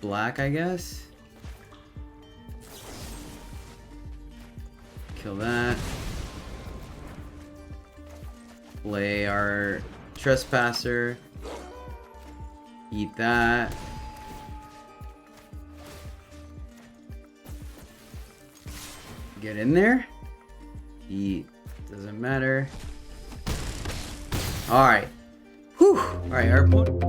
black, I guess. Kill that. Play our trespasser. Eat that. Get in there. Eat. Doesn't matter. Alright. Whew. Alright, our opponent.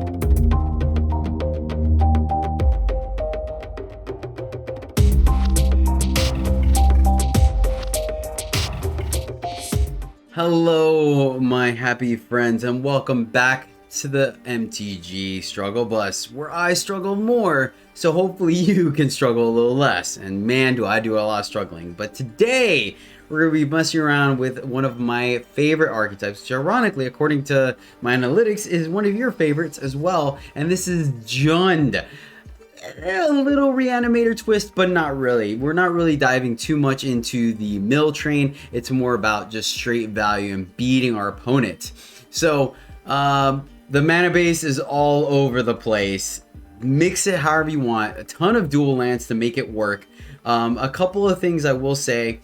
Hello, my happy friends, and welcome back to the MTG Struggle Bus, where I struggle more, so hopefully you can struggle a little less. And man, do I do a lot of struggling. But today, we're going to be messing around with one of my favorite archetypes, which ironically, according to my analytics, is one of your favorites as well. And this is Jund. A little reanimator twist, but not really. We're not really diving too much into the mill train. It's more about just straight value and beating our opponent. So, the mana base is all over the place. Mix it however you want. A ton of dual lands to make it work. A couple of things I will say,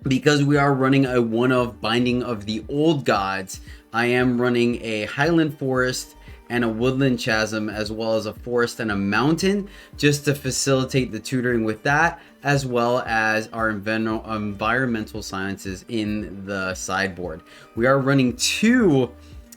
because we are running a one-of Binding of the Old Gods, I am running a Highland Forest and a Woodland Chasm, as well as a forest and a mountain, just to facilitate the tutoring with that, as well as our environmental sciences in the sideboard. We are running two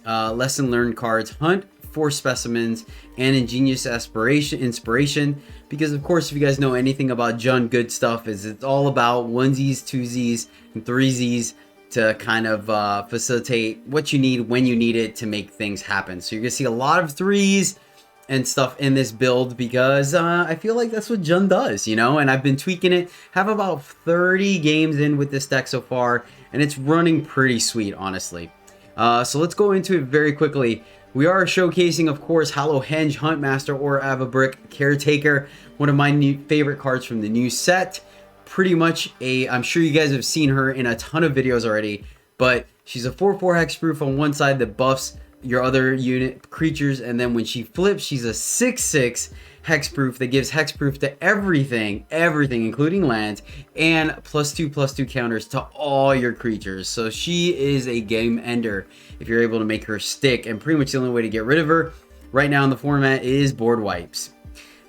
lesson learned cards: Hunt for Specimens and Ingenious Inspiration, because of course, if you guys know anything about Jund, good stuff is it's all about onesies, twosies, and threesies to kind of facilitate what you need when you need it to make things happen. So you're gonna see a lot of threes and stuff in this build, because I feel like that's what Jund does, you know, and I've been tweaking it. Have about 30 games in with this deck so far, and it's running pretty sweet, honestly. So let's go into it very quickly. We are showcasing, of course, Hallowhenge, Huntmaster, or Avabrick Caretaker, one of my new favorite cards from the new set. Pretty much I'm sure you guys have seen her in a ton of videos already, but she's a 4/4 hexproof on one side that buffs your other unit creatures, and then when she flips, she's a 6/6 hexproof that gives hexproof to everything, including lands, and +2/+2 counters to all your creatures. So she is a game ender if you're able to make her stick, and pretty much the only way to get rid of her right now in the format is board wipes.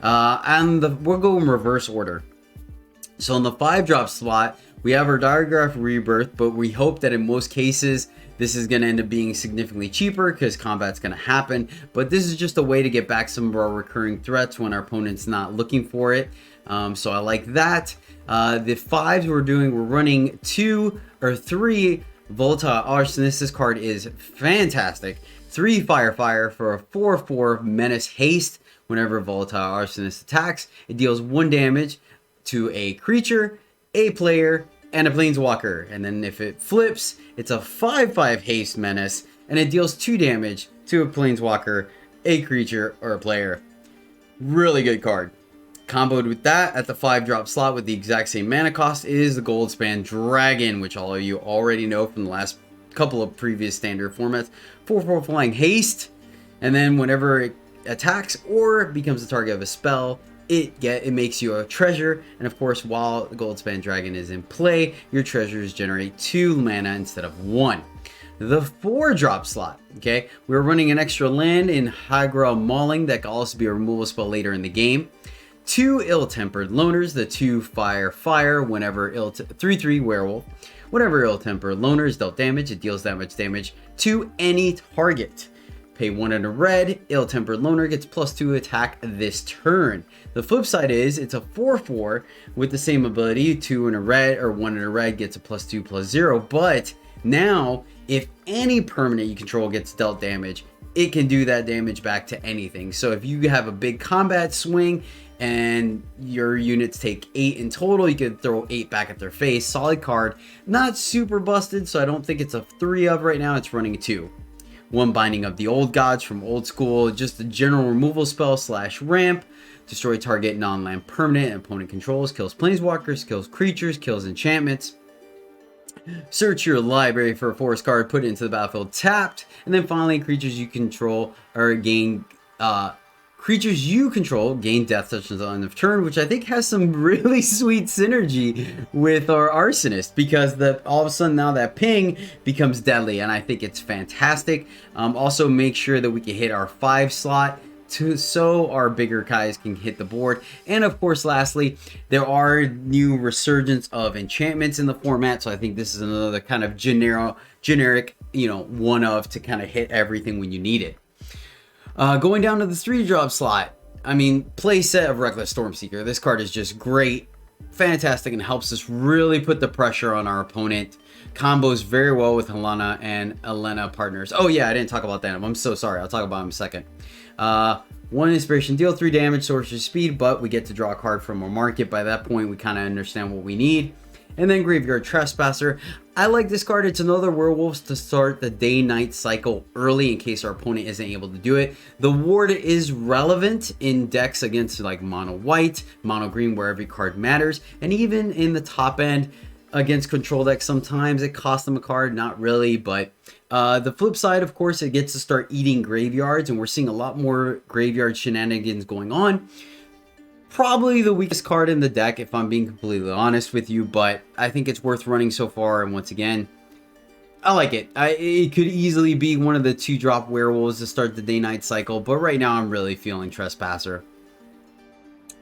We'll go in reverse order. So in the 5-drop slot, we have our Diregraph Rebirth, but we hope that in most cases, this is going to end up being significantly cheaper because combat's going to happen. But this is just a way to get back some of our recurring threats when our opponent's not looking for it. So I like that. The 5s we're running 2 or 3 Volatile Arsonist. This card is fantastic. 3 Fire for a 4/4 Menace Haste. Whenever Volatile Arsonist attacks, it deals 1 damage to a creature, a player, and a planeswalker. And then if it flips, it's a 5/5 haste menace, and it deals 2 damage to a planeswalker, a creature, or a player. Really good card. Comboed with that at the 5-drop slot with the exact same mana cost is the Goldspan Dragon, which all of you already know from the last couple of previous standard formats. 4/4 flying haste, and then whenever it attacks or becomes the target of a spell, it makes you a treasure. And of course, while the Goldspan Dragon is in play, your treasures generate 2 mana instead of 1. The 4-drop slot, okay, we're running an extra land in Aggro Mauling that can also be a removal spell later in the game. 2 Ill-Tempered Loners, the 2 Fire, whenever 3/3 werewolf. Whenever Ill-Tempered Loner is dealt damage, it deals that much damage to any target. Pay 1 and a red, Ill-Tempered Loner gets +2 attack this turn. The flip side is it's a 4/4 with the same ability. 2 and a red or 1 and a red gets a +2/+0. But now, if any permanent you control gets dealt damage, it can do that damage back to anything. So if you have a big combat swing and your units take 8 in total, you can throw 8 back at their face. Solid card. Not super busted, so I don't think it's a 3 of right now. It's running a 2. 1 Binding of the Old Gods from Old School, just a general removal spell / ramp. Destroy target non-land permanent opponent controls, kills planeswalkers, kills creatures, kills enchantments. Search your library for a forest card, put it into the battlefield tapped, and then finally creatures you control are gain Creatures you control gain death touch until end of turn, which I think has some really sweet synergy with our Arsonist, because all of a sudden now that ping becomes deadly, and I think it's fantastic. Also make sure that we can hit our 5 slot so our bigger guys can hit the board. And of course, lastly, there are new resurgence of enchantments in the format, so I think this is another kind of generic, you know, one of to kind of hit everything when you need it. Going down to the 3-drop slot, I mean, play set of Reckless StormSeeker. This card is just great, fantastic, and helps us really put the pressure on our opponent. Combos very well with Halana and Elena partners. Oh yeah, I didn't talk about that. I'm so sorry. I'll talk about him in a second. 1 inspiration, deal 3 damage, sorcery speed, but we get to draw a card from our market. By that point, we kind of understand what we need. And then Graveyard Trespasser. I like this card. It's another werewolves to start the day-night cycle early in case our opponent isn't able to do it. The ward is relevant in decks against like mono white, mono green, where every card matters, and even in the top end against control decks. Sometimes it costs them a card, not really, but the flip side, of course, it gets to start eating graveyards, and we're seeing a lot more graveyard shenanigans going on. Probably the weakest card in the deck, if I'm being completely honest with you, but I think it's worth running so far, and once again, I like it. It could easily be one of the 2-drop werewolves to start the day-night cycle, but right now I'm really feeling Trespasser.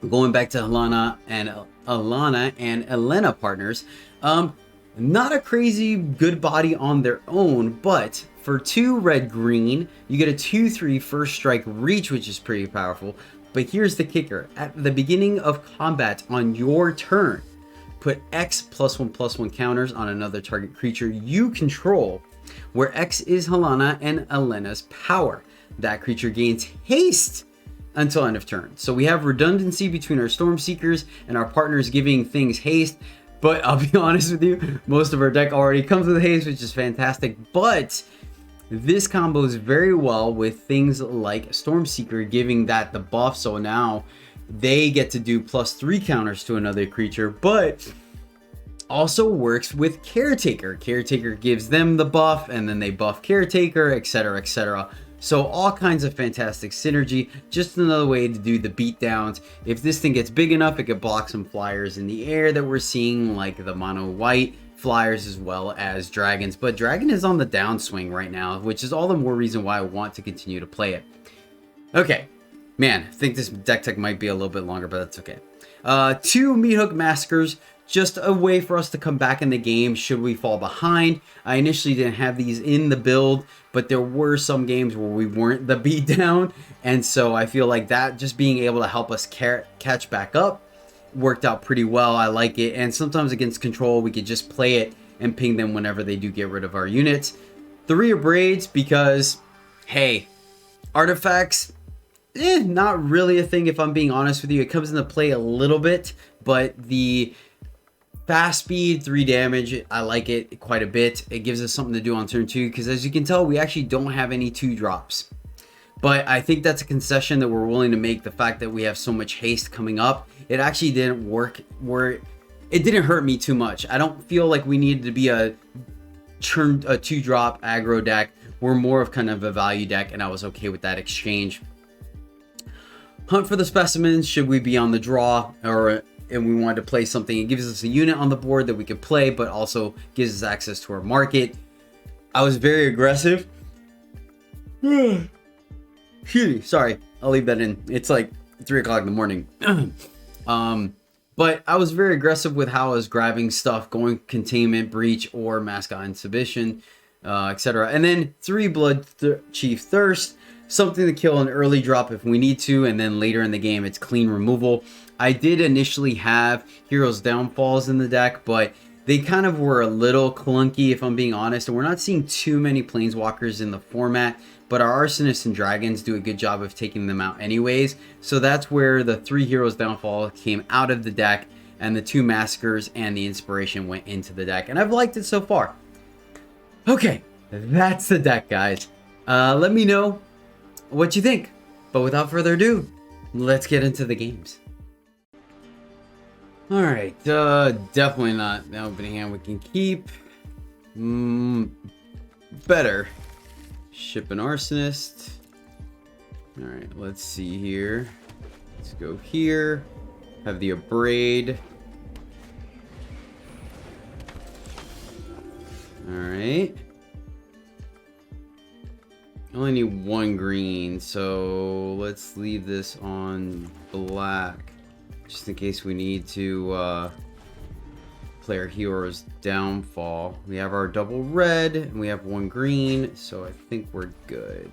Going back to Halana and Elena partners, not a crazy good body on their own, but for 2 red-green, you get a 2/3 first strike reach, which is pretty powerful. But here's the kicker. At the beginning of combat on your turn, put X +1/+1 counters on another target creature you control, where X is Halana and Elena's power. That creature gains haste until end of turn. So we have redundancy between our StormSeekers and our partners giving things haste. But I'll be honest with you, most of our deck already comes with haste, which is fantastic. But this combos very well with things like StormSeeker, giving that the buff, so now they get to do +3 counters to another creature, but also works with Caretaker. Caretaker gives them the buff, and then they buff Caretaker, etc, etc. So all kinds of fantastic synergy. Just another way to do the beatdowns. If this thing gets big enough, it could block some flyers in the air that we're seeing, like the mono white flyers as well as dragons. But dragon is on the downswing right now, which is all the more reason why I want to continue to play it. Okay, man, I think this deck tech might be a little bit longer, but that's okay. 2 Meat Hook Massacres, just a way for us to come back in the game should we fall behind. I initially didn't have these in the build, but there were some games where we weren't the beatdown, and so I feel like that just being able to help us catch back up worked out pretty well. I like it. And sometimes against control, we could just play it and ping them whenever they do get rid of our units. 3 Braids, because hey, artifacts, not really a thing, if I'm being honest with you. It comes into play a little bit, but the fast speed, 3 damage, I like it quite a bit. It gives us something to do on turn 2, because as you can tell, we actually don't have any 2-drops. But I think that's a concession that we're willing to make, the fact that we have so much haste coming up. It actually didn't work, it didn't hurt me too much. I don't feel like we needed to be a 2-drop aggro deck. We're more of kind of a value deck, and I was okay with that exchange. Hunt for the specimens, should we be on the draw, and we wanted to play something. It gives us a unit on the board that we can play, but also gives us access to our market. I was very aggressive. Excuse me, sorry, I'll leave that in. It's like 3 o'clock in the morning. But I was very aggressive with how I was grabbing stuff, going Containment, Breach, or Mascot Exhibition, etc. And then 3 Blood Chief Thirst, something to kill an early drop if we need to, and then later in the game it's clean removal. I did initially have Heroes Downfalls in the deck, but they kind of were a little clunky, if I'm being honest, and we're not seeing too many Planeswalkers in the format, but our Arsonists and Dragons do a good job of taking them out anyways. So that's where the 3 Heroes Downfall came out of the deck, and the 2 Massacres and the Inspiration went into the deck, and I've liked it so far. Okay, that's the deck, guys. Let me know what you think. But without further ado, let's get into the games. Alright, definitely not the opening hand we can keep. Better. Ship an Arsonist. Alright, let's see here. Let's go here. Have the abrade. Alright. Only need one green, so let's leave this on black. Just in case we need to play our hero's downfall. We have our double red, and we have one green, so I think we're good.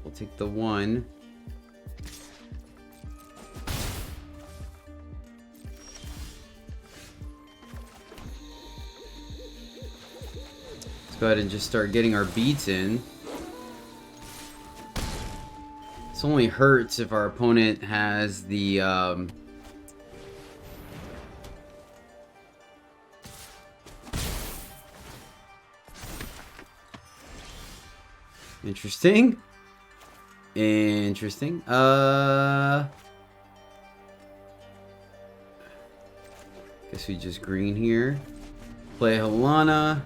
We'll take the one. Let's go ahead and just start getting our beats in. This only hurts if our opponent has the Interesting. Interesting. Guess we just green here. Play Halana.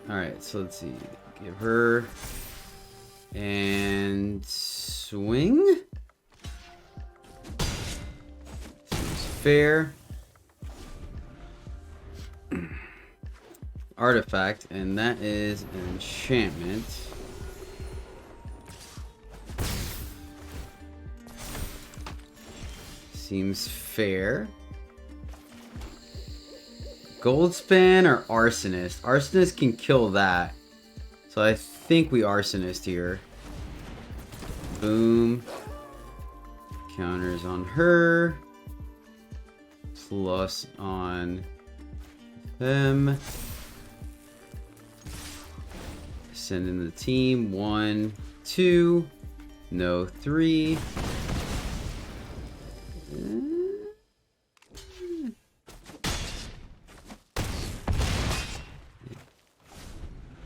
Alright, so let's see. Give her. And swing. Seems fair. Artifact, and that is an enchantment. Seems fair. Goldspan or Arsonist? Arsonist can kill that. So I think we Arsonist here. Boom. Counters on her. Plus on them. Send in the team. 1, 2. No, 3.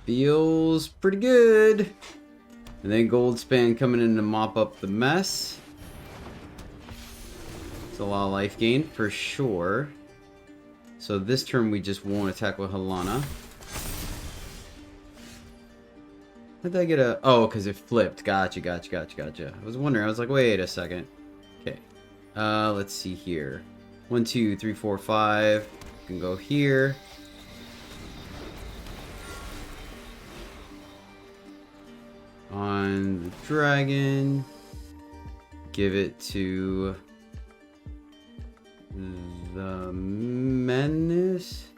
Feels pretty good. And then Goldspan coming in to mop up the mess. It's a lot of life gain for sure. So this turn we just won't attack with Halana. How did I get a... Oh, because it flipped. Gotcha. I was wondering. I was like, wait a second. Okay. Let's see here. 1, 2, 3, 4, 5. You can go here. On the dragon. Give it to... the menace.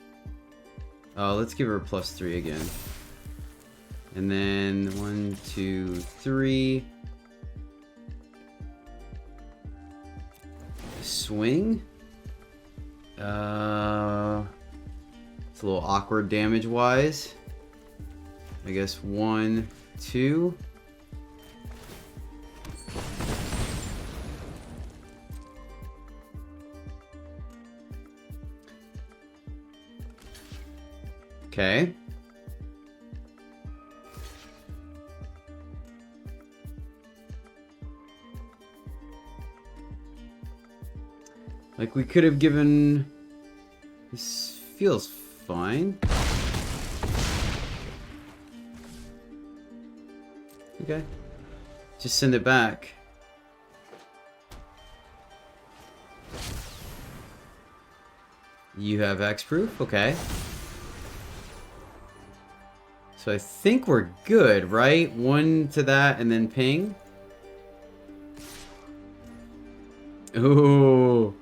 Oh, let's give her +3 again. And then 1, 2, 3. Swing. It's a little awkward damage wise. I guess 1, 2. Okay. Like, we could have given... This feels fine. Okay. Just send it back. You have X-proof? Okay. So I think we're good, right? 1 to that and then ping. Ooh.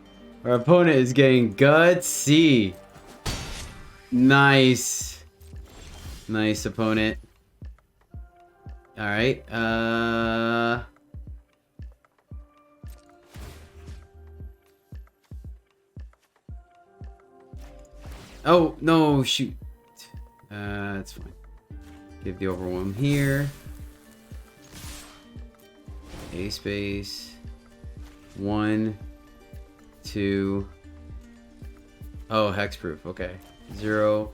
Our opponent is getting gutsy. Nice. Nice, opponent. Alright, Oh, no, shoot. That's fine. Give the overwhelm here. A space. 1, 2. Oh, hexproof. Okay. 0.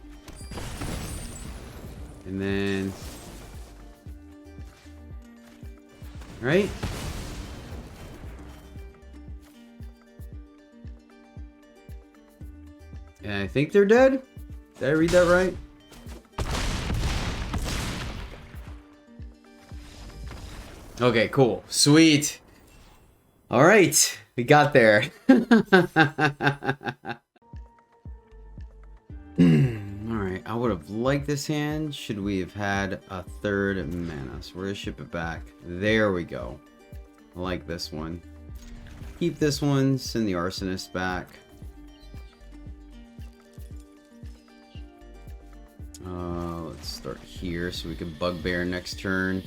And then... Right? And I think they're dead? Did I read that right? Okay, cool. Sweet. All right, we got there. Alright, I would have liked this hand should we have had a third mana. So we're going to ship it back. There we go. I like this one. Keep this one, send the Arsonist back. Let's start here so we can Bugbear next turn.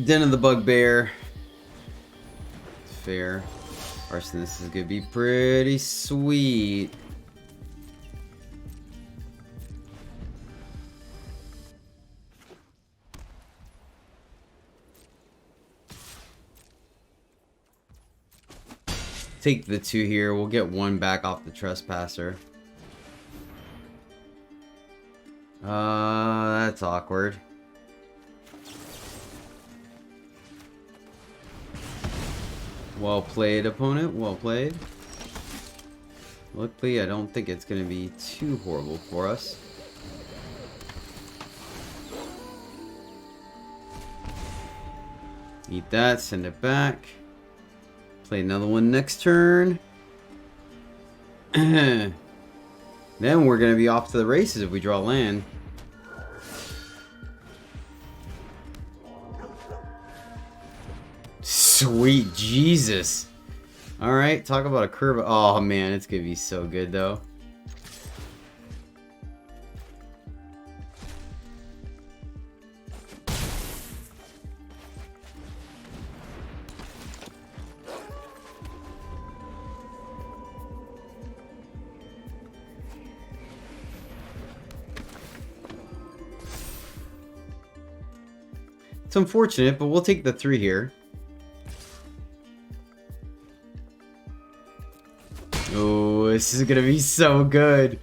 Den of the Bugbear. Fair. Arsonist is going to be pretty sweet. Take the 2 here. We'll get 1 back off the Trespasser. That's awkward. Well played, opponent. Well played. Luckily, I don't think it's going to be too horrible for us. Eat that. Send it back. Play another one next turn. Then we're going to be off to the races if we draw land. Sweet Jesus. Alright, talk about a curve. Oh man, it's going to be so good though. It's unfortunate, but we'll take the 3 here. Oh, this is gonna be so good.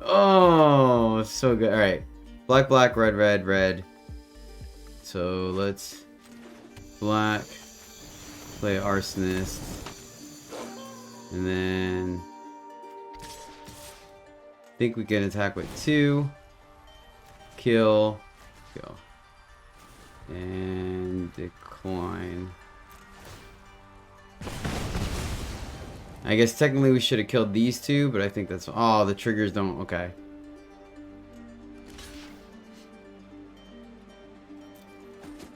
Oh, so good. Alright. Black, black, red, red, red. So let's black, play Arsonist. And then I think we can attack with 2. Kill. Go. And decline. I guess technically we should have killed these 2, but I think that's... Oh, the triggers don't... Okay.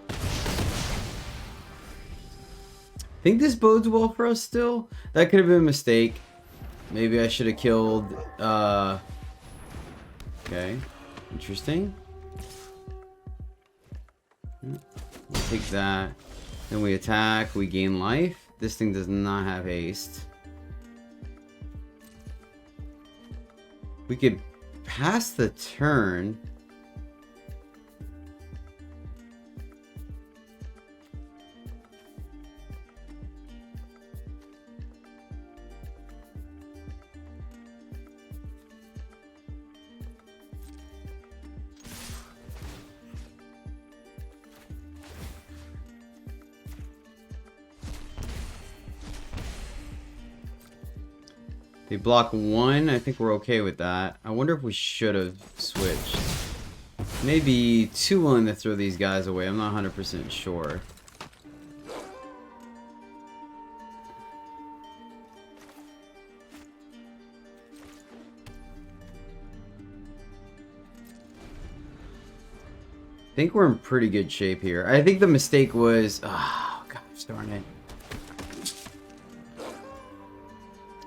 I think this bodes well for us still. That could have been a mistake. Maybe I should have killed... Okay. Interesting. We'll take that. Then we attack. We gain life. This thing does not have haste. We could pass the turn. They block 1. I think we're okay with that. I wonder if we should have switched. Maybe too willing to throw these guys away. I'm not 100% sure. I think we're in pretty good shape here. I think the mistake was... Oh, gosh darn it.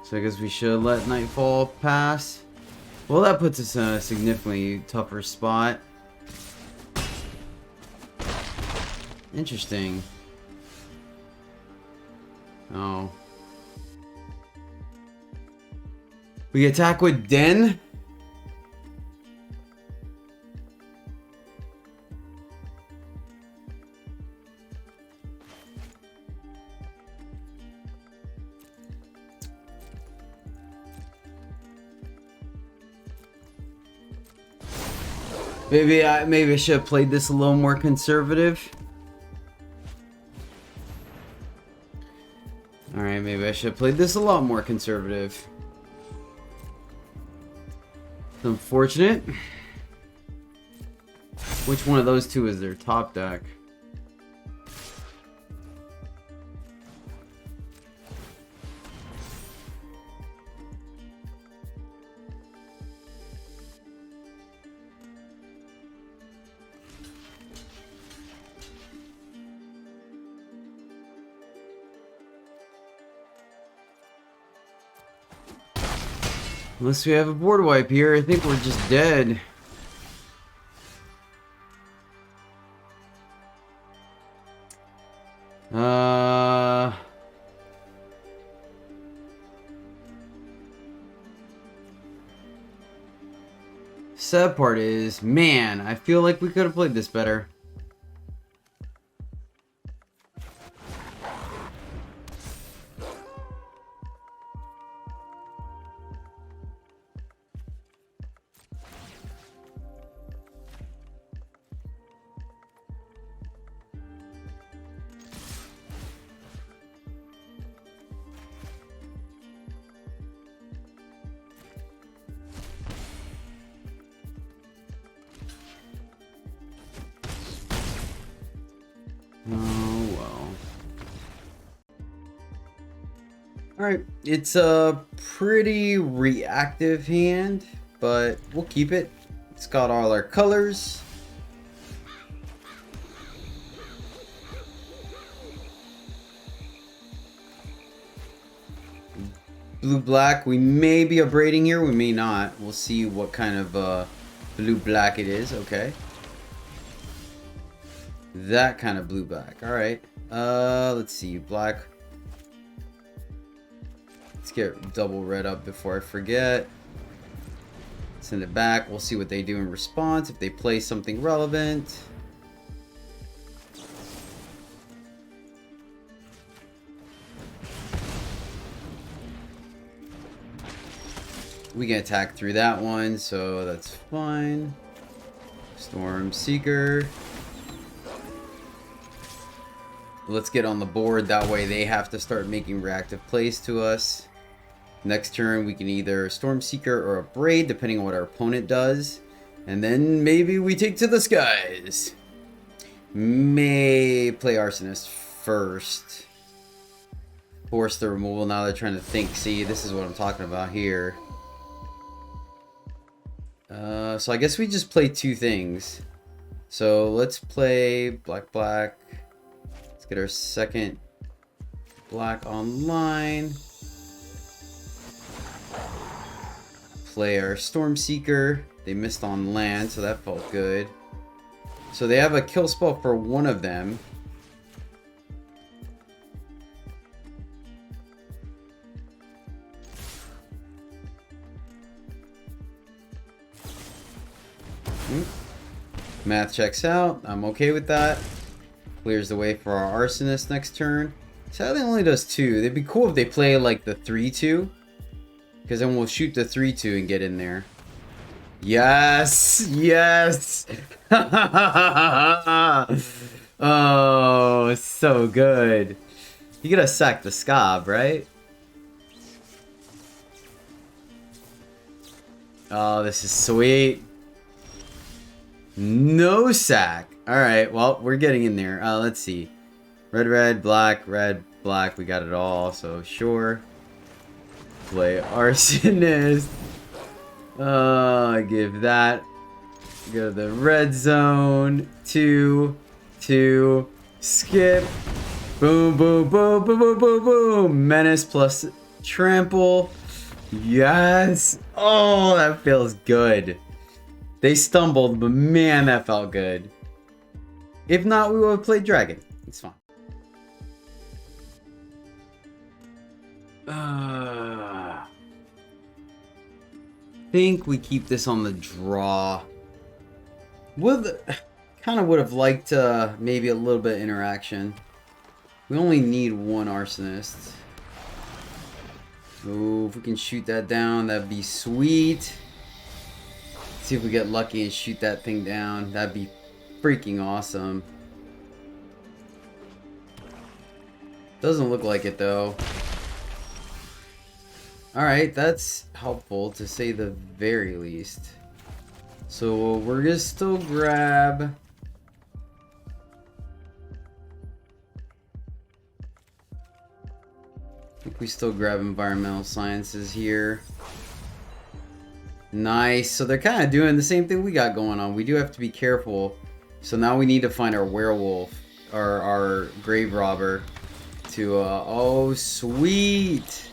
So I guess we should let Nightfall pass. Well, that puts us in a significantly tougher spot. Interesting. Oh. We attack with Den? Maybe I should have played this a little more conservative. Alright, maybe I should have played this a lot more conservative. It's unfortunate. Which one of those 2 is their top deck? Unless we have a board wipe here, I think we're just dead. Sad part is, man, I feel like we could have played this better. Oh well. Alright, it's a pretty reactive hand, but we'll keep it. It's got all our colors. Blue-black, we may be abrading here, we may not. We'll see what kind of blue-black it is, okay. That kind of blue-black, alright. Let's see, black. Let's get double red up before I forget. Send it back, we'll see what they do in response, if they play something relevant. We can attack through that one, so that's fine. StormSeeker. Let's get on the board, that way they have to start making reactive plays to us. Next turn we can either StormSeeker or Abrade, depending on what our opponent does. And then maybe we take to the skies. May play Arsonist first. Force the removal, now they're trying to think. See, this is what I'm talking about here. So I guess we just play two things. So let's play black. Let's get our second black online. Play our StormSeeker. They missed on land, so that felt good. So they have a kill spell for one of them. Math checks out. I'm okay with that. Clears the way for our Arsonist next turn. Sadly, only does 2. It'd be cool if they play like the 3-2. Because then we'll shoot the 3-2 and get in there. Yes! Yes! Oh, so good. You gotta sack the Scob, right? Oh, this is sweet. No sack. Alright, well, we're getting in there. Let's see. Red, black, we got it all, so sure. Play Arsonist. Give that. Go to the red zone. 2, skip. Boom, boom, boom, boom, boom, boom, boom. Menace plus trample. Yes. Oh, that feels good. They stumbled, but man, that felt good. If not, we would have played Dragon. It's fine. Think we keep this on the draw. Kind of would have liked maybe a little bit of interaction. We only need one Arsonist. Oh, if we can shoot that down, that'd be sweet. See if we get lucky and shoot that thing down. That'd be freaking awesome. Doesn't look like it though. Alright, that's helpful to say the very least. So we're gonna still grab... I think we still grab environmental sciences here. Nice. So they're kind of doing the same thing we got going on. We do have to be careful. So now we need to find our werewolf, or our grave robber, to oh sweet.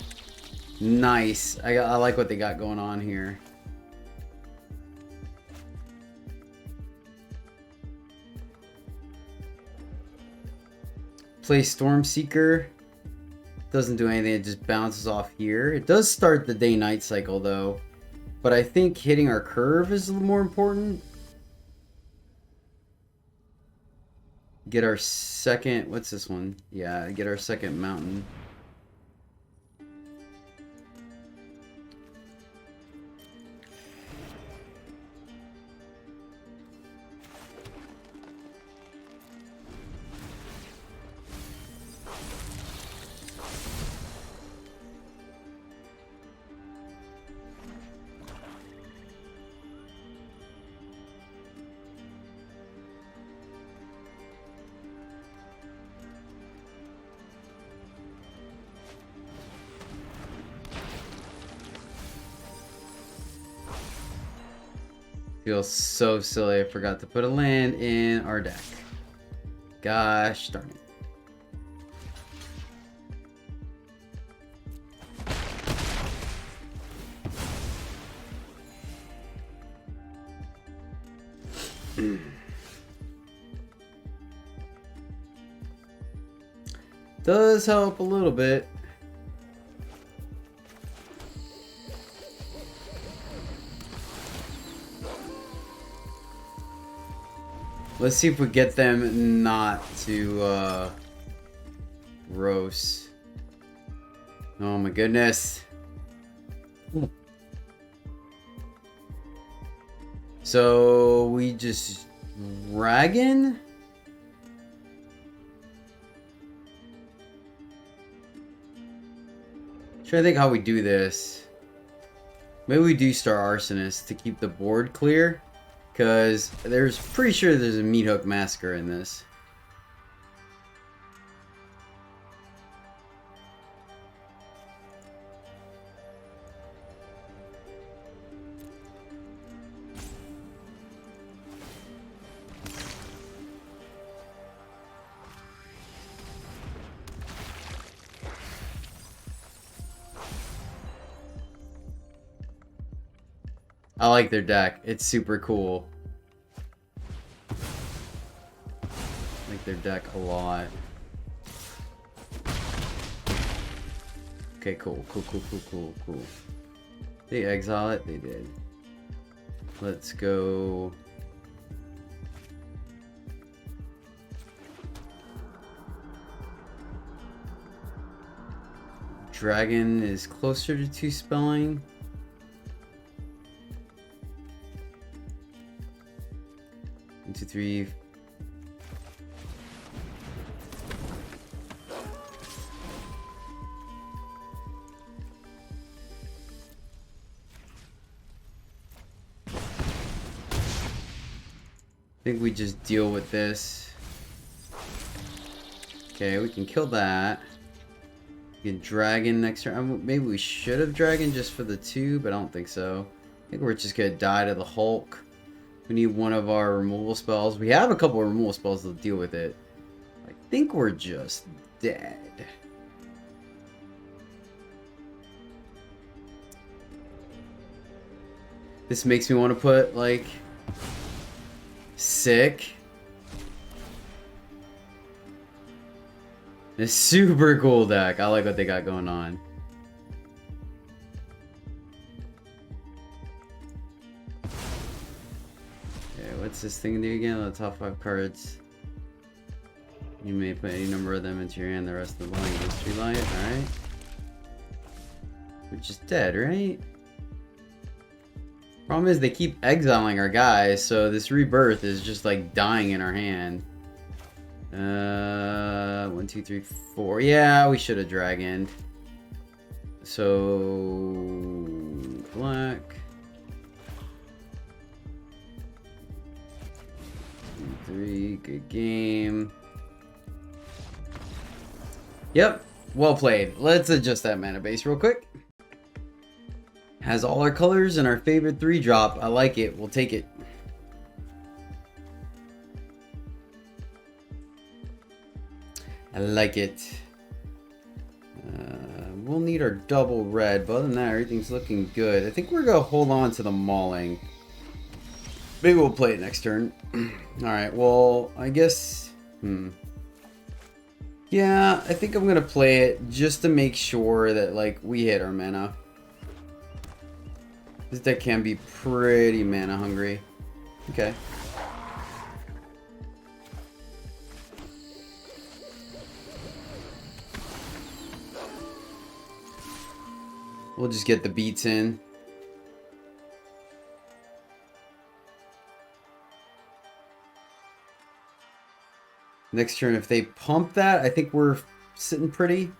Nice. I like what they got going on here. Play StormSeeker. Doesn't do anything, it just bounces off here. It does start the day-night cycle though, but I think hitting our curve is a little more important. Get our second, what's this one? Yeah, get our second mountain. Feels so silly. I forgot to put a land in our deck. Gosh darn it. Does help a little bit. Let's see if we get them not to roast. Oh my goodness. So we just dragon? Trying to think how we do this. Maybe we do Star Arsonist to keep the board clear. Because there's pretty sure there's a meat hook massacre in this. I like their deck. It's super cool. I like their deck a lot. Okay, cool. Cool. They exile it? They did. Let's go. Dragon is closer to 2 spelling. One, two, three. I think we just deal with this. Okay, we can kill that. We can dragon next turn. Maybe we should have dragon just for the 2, but I don't think so. I think we're just gonna die to the Hulk. We need one of our removal spells. We have a couple of removal spells to deal with it. I think we're just dead. This makes me want to put, like, sick. It's super cool deck. I like what they got going on. Okay, what's this thing do again? The top 5 cards. You may put any number of them into your hand. The rest of the line goes to light. Alright. We're just dead, right? Problem is they keep exiling our guys, so this rebirth is just like dying in our hand. 1, 2, 3, 4. Yeah, we should have dragoned. So black. 2, 3, good game. Yep, well played. Let's adjust that mana base real quick. Has all our colors and our favorite 3-drop. I like it. We'll take it. I like it. we'll need our double red, but other than that, everything's looking good. I think we're gonna hold on to the mauling. Maybe we'll play it next turn. Alright, well, I guess... Yeah, I think I'm gonna play it just to make sure that, like, we hit our mana. This deck can be pretty mana hungry. Okay. We'll just get the beats in. Next turn, if they pump that, I think we're sitting pretty.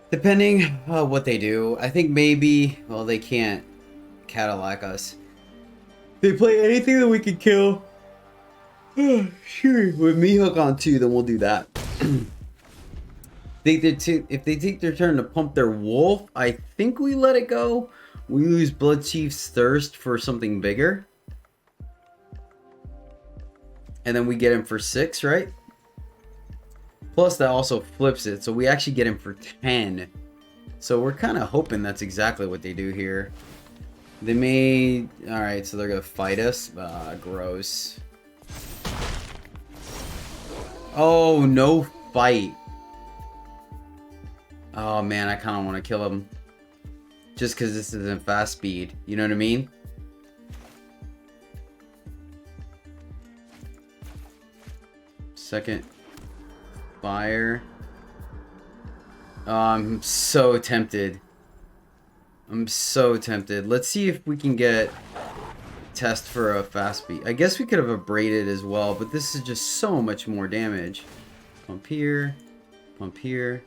Depending what they do. I think maybe, well, they can't Cadillac us. They play anything that we can kill. Sure. With me hook on 2, then we'll do that. If they take their turn to pump their wolf, I think we let it go. We lose Blood Chief's Thirst for something bigger. And then we get him for 6, right? Plus that also flips it, so we actually get him for 10. So we're kind of hoping that's exactly what they do here. They may... Alright, so they're going to fight us. Gross. Oh, no fight. Oh man, I kind of want to kill him. Just because this isn't fast speed. You know what I mean? Second fire. Oh, I'm so tempted. I'm so tempted. Let's see if we can get test for a fast speed. I guess we could have abraded as well, but this is just so much more damage. Pump here. Pump here.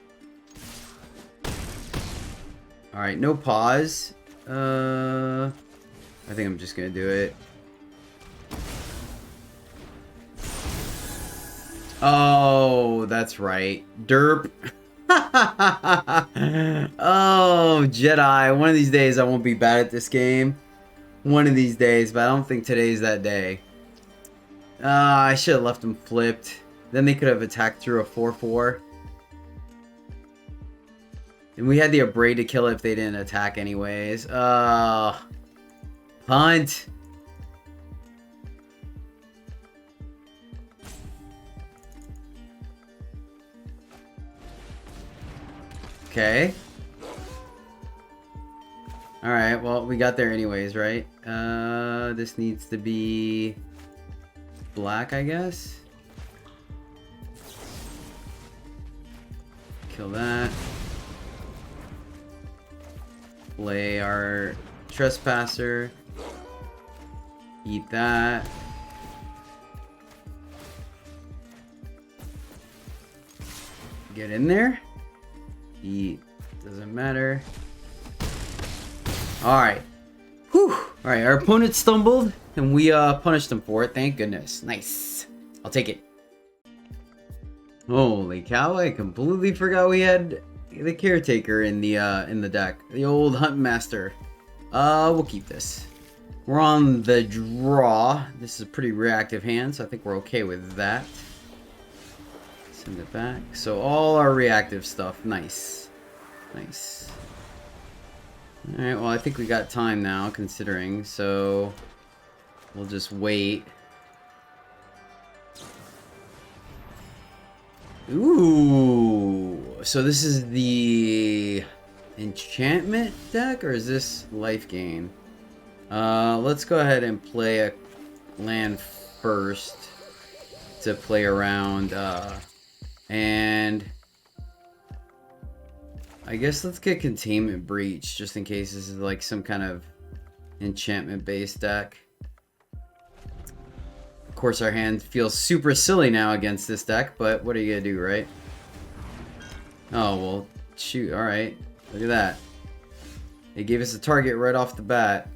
Alright, no pause. I think I'm just gonna do it. Oh, that's right. Derp. Oh, Jedi. One of these days I won't be bad at this game. One of these days, but I don't think today's that day. I should have left them flipped. Then they could have attacked through a 4/4. And we had the Abrade to kill it if they didn't attack anyways. Punt. Okay. Alright, well, we got there anyways, right? This needs to be black, I guess. Kill that. Play our Trespasser. Eat that. Get in there. Eat. Doesn't matter. Alright. Whew. Alright, our opponent stumbled and we punished him for it. Thank goodness. Nice. I'll take it. Holy cow, I completely forgot we had the Caretaker in the deck. The old Hunt Master. We'll keep this. We're on the draw. This is a pretty reactive hand, so I think we're okay with that. Send it back. So all our reactive stuff. Nice. Nice. Alright, well I think we got time now, considering, so we'll just wait. Ooh, so this is the enchantment deck, or is this life gain? Let's go ahead and play a land first to play around, and I guess let's get Containment Breach, just in case this is like some kind of enchantment-based deck. Of course, our hand feels super silly now against this deck, but what are you gonna do, right? Oh, well, shoot, alright. Look at that. They gave us a target right off the bat.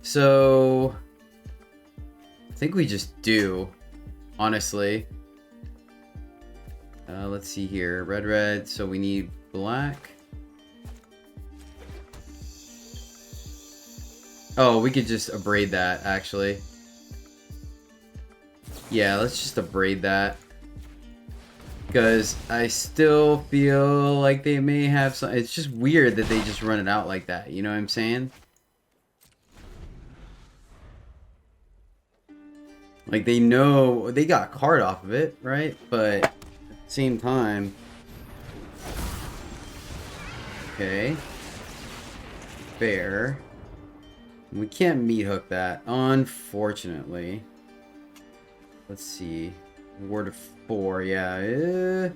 So I think we just do, honestly. Let's see here. Red, so we need black. Oh, we could just abrade that, actually. Yeah, let's just abrade that. Because I still feel like they may have some... It's just weird that they just run it out like that. You know what I'm saying? Like, they know... They got a card off of it, right? But at the same time... Okay. Fair. We can't meat hook that, unfortunately. Let's see. Ward of 4, yeah.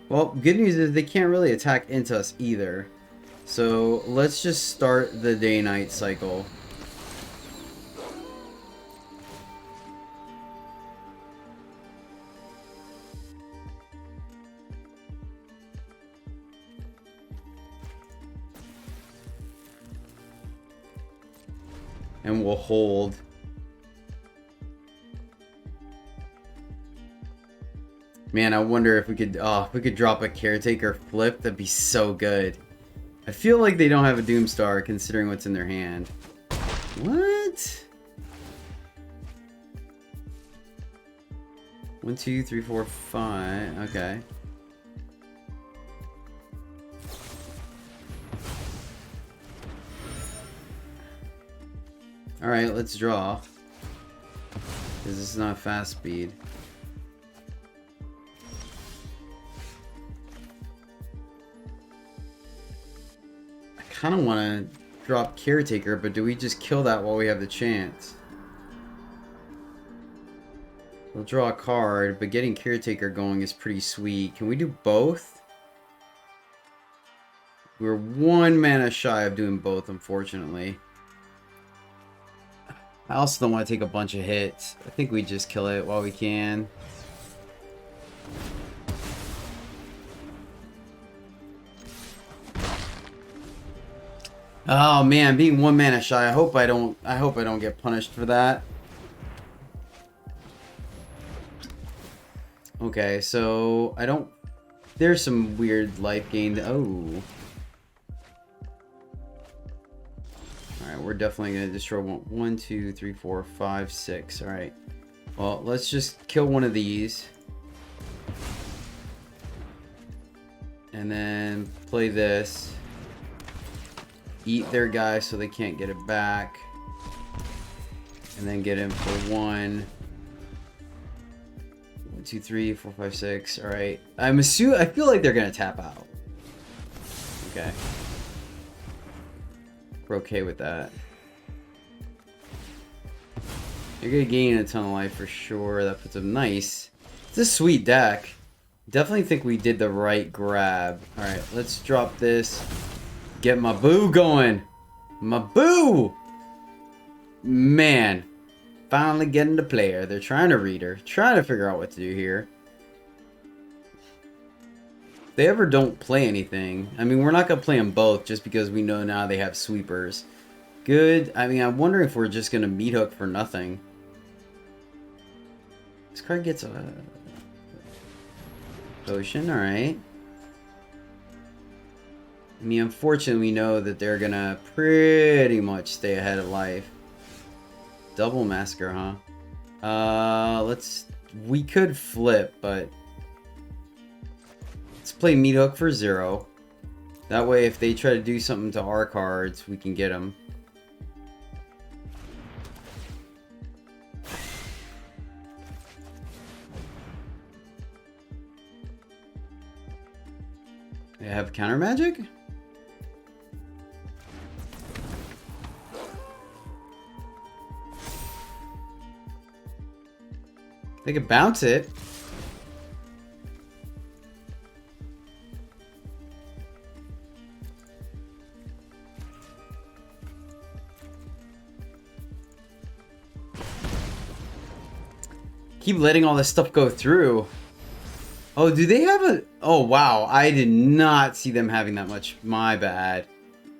Well, good news is they can't really attack into us either. So let's just start the day-night cycle. And we'll hold. Man, I wonder if we could drop a caretaker flip. That'd be so good. I feel like they don't have a Doomstar considering what's in their hand. What? 1, 2, 3, 4, 5. Okay. Alright, let's draw. Because this is not fast speed. I kind of want to drop Caretaker, but do we just kill that while we have the chance? We'll draw a card, but getting Caretaker going is pretty sweet. Can we do both? We're 1 mana shy of doing both, unfortunately. I also don't want to take a bunch of hits. I think we just kill it while we can. Oh man, being 1 mana shy. I hope I don't get punished for that. Okay, so I don't... There's some weird life gain. Oh. Alright, we're definitely going to destroy 1, 2, 3, 4, 5, 6. Alright. Well, let's just kill one of these. And then play this. Eat their guy so they can't get it back. And then get him for 1. 1, 2, 3, 4, 5, 6. Alright. I feel like they're going to tap out. Okay. We're okay with that. You're gonna gain a ton of life for sure. That puts them nice. It's a sweet deck. Definitely think we did the right grab. Alright, let's drop this. Get my boo going. My boo! Man. Finally getting the player. They're trying to read her. Trying to figure out what to do here. They ever don't play anything. I mean, we're not going to play them both just because we know now they have sweepers. Good. I mean, I'm wondering if we're just going to meat hook for nothing. This card gets a potion. Alright. I mean, unfortunately, we know that they're going to pretty much stay ahead of life. Double Massacre, huh? We could flip, but... Let's play meat hook for 0. That way, if they try to do something to our cards, we can get them. They have counter magic? They could bounce it. Keep letting all this stuff go through. Oh, do they have a... Oh, wow. I did not see them having that much. My bad.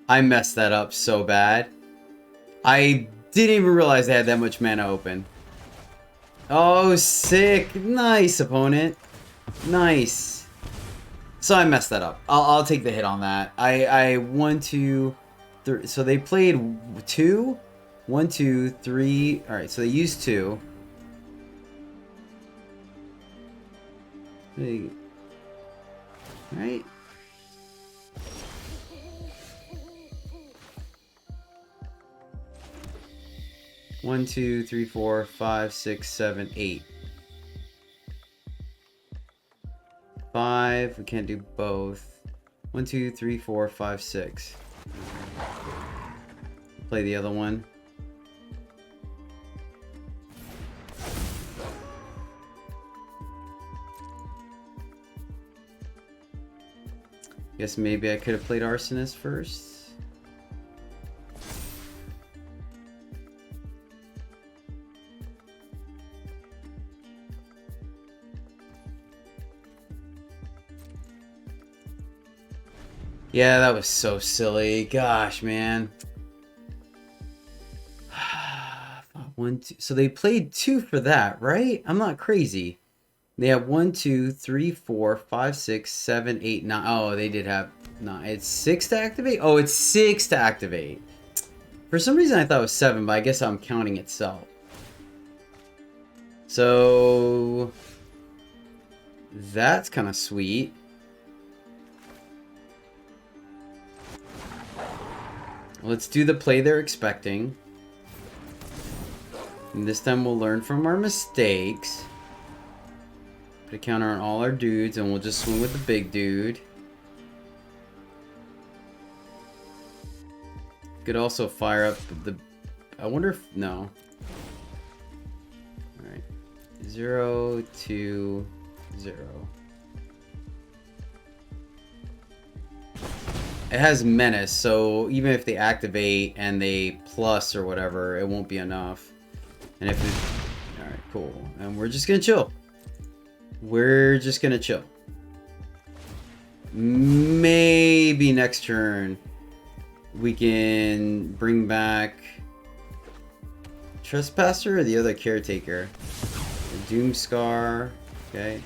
I messed that up so bad. I didn't even realize they had that much mana open. Oh, sick. Nice, opponent. Nice. So I messed that up. I'll take the hit on that. I 1, 2, 3. So they played 2? 1, 2, 3. Alright, so they used 2. Big. Right? One, two, three, four, five, six, seven, 8. 5. We can't do both. 1, 2, 3, 4, 5, 6. Play the other one. Guess maybe I could have played Arsonist first. Yeah, that was so silly. Gosh, man. One, two. So they played 2 for that, right? I'm not crazy. They have 1, 2, 3, 4, 5, 6, 7, 8, 9. Oh, they did have 9. It's 6 to activate? Oh, it's 6 to activate. For some reason I thought it was 7, but I guess I'm counting itself. So that's kind of sweet. Let's do the play they're expecting. And this time we'll learn from our mistakes. Put a counter on all our dudes, and we'll just swing with the big dude. Could also fire up the... I wonder if... No. Alright. 0, 2, 0. It has menace, so even if they activate and they plus or whatever, it won't be enough. And if it... Alright, cool. And we're just gonna chill. We're just gonna chill. Maybe next turn we can bring back Trespasser or the other Caretaker. Doomscar. Okay.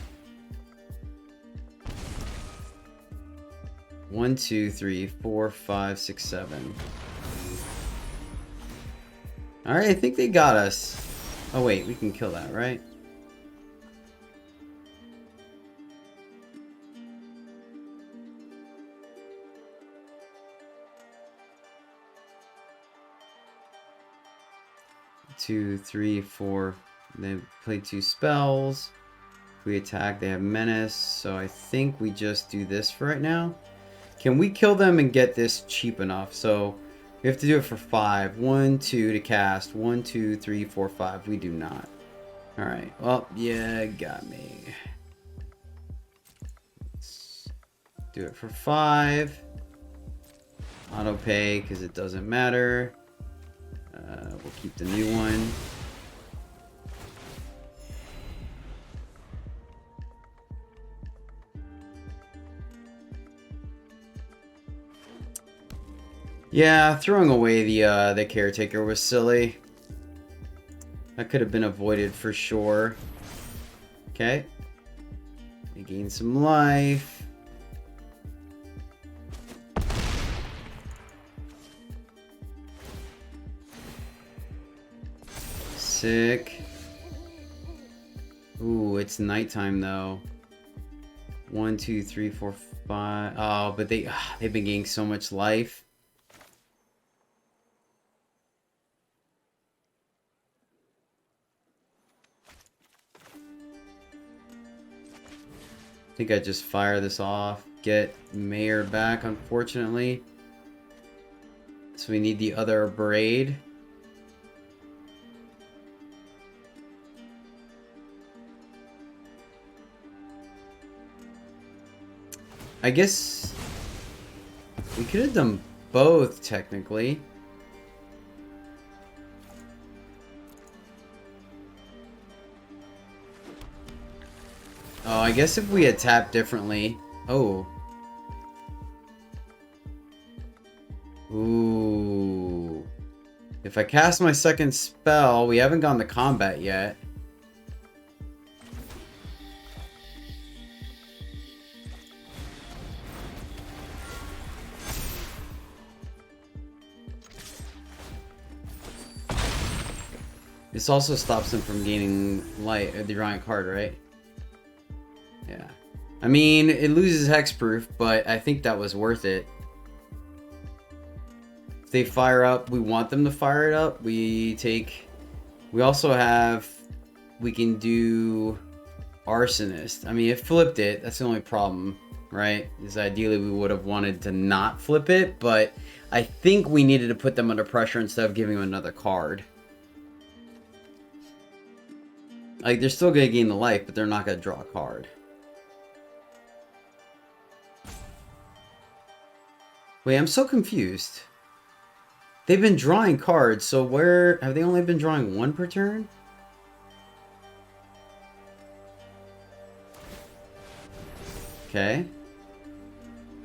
1, 2, 3, 4, 5, 6, 7. Alright, I think they got us. Oh wait, we can kill that, right? Two, three, 4. They play 2 spells. If we attack, they have menace. So I think we just do this for right now. Can we kill them and get this cheap enough? So we have to do it for 5. 1, 2 to cast. 1, 2, 3, 4, 5. We do not. Alright. Well, yeah, got me. Let's do it for 5. Auto pay because it doesn't matter. We'll keep the new one. Yeah, throwing away the Caretaker was silly. That could have been avoided for sure. Okay. We gain some life. Sick. Ooh, it's nighttime though. 1, 2, 3, 4, 5. Oh, but they've been gaining so much life. I think I just fire this off. Get Mayor back, unfortunately. So we need the other braid. I guess we could have done both, technically. Oh, I guess if we had tapped differently. Oh. Ooh. If I cast my second spell, we haven't gone to combat yet. This also stops him from gaining light, the Orion card, right? Yeah. I mean, it loses hexproof, but I think that was worth it. If they fire up, we want them to fire it up. We also have, we can do Arsonist. I mean, it flipped it. That's the only problem, right? Is ideally we would have wanted to not flip it, but I think we needed to put them under pressure instead of giving them another card. Like, they're still going to gain the life, but they're not going to draw a card. Wait, I'm so confused. They've been drawing cards, so where... Have they only been drawing one per turn? Okay.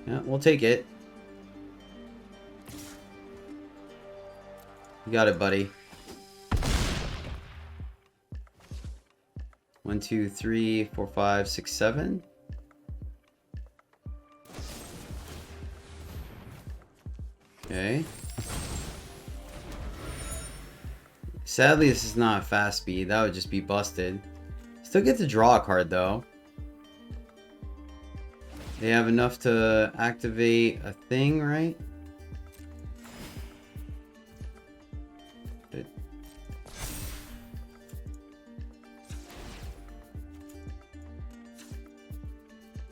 Yeah, we'll take it. You got it, buddy. 1, 2, 3, 4, 5, 6, 7. Okay. Sadly, this is not fast speed. That would just be busted. Still get to draw a card, though. They have enough to activate a thing, right?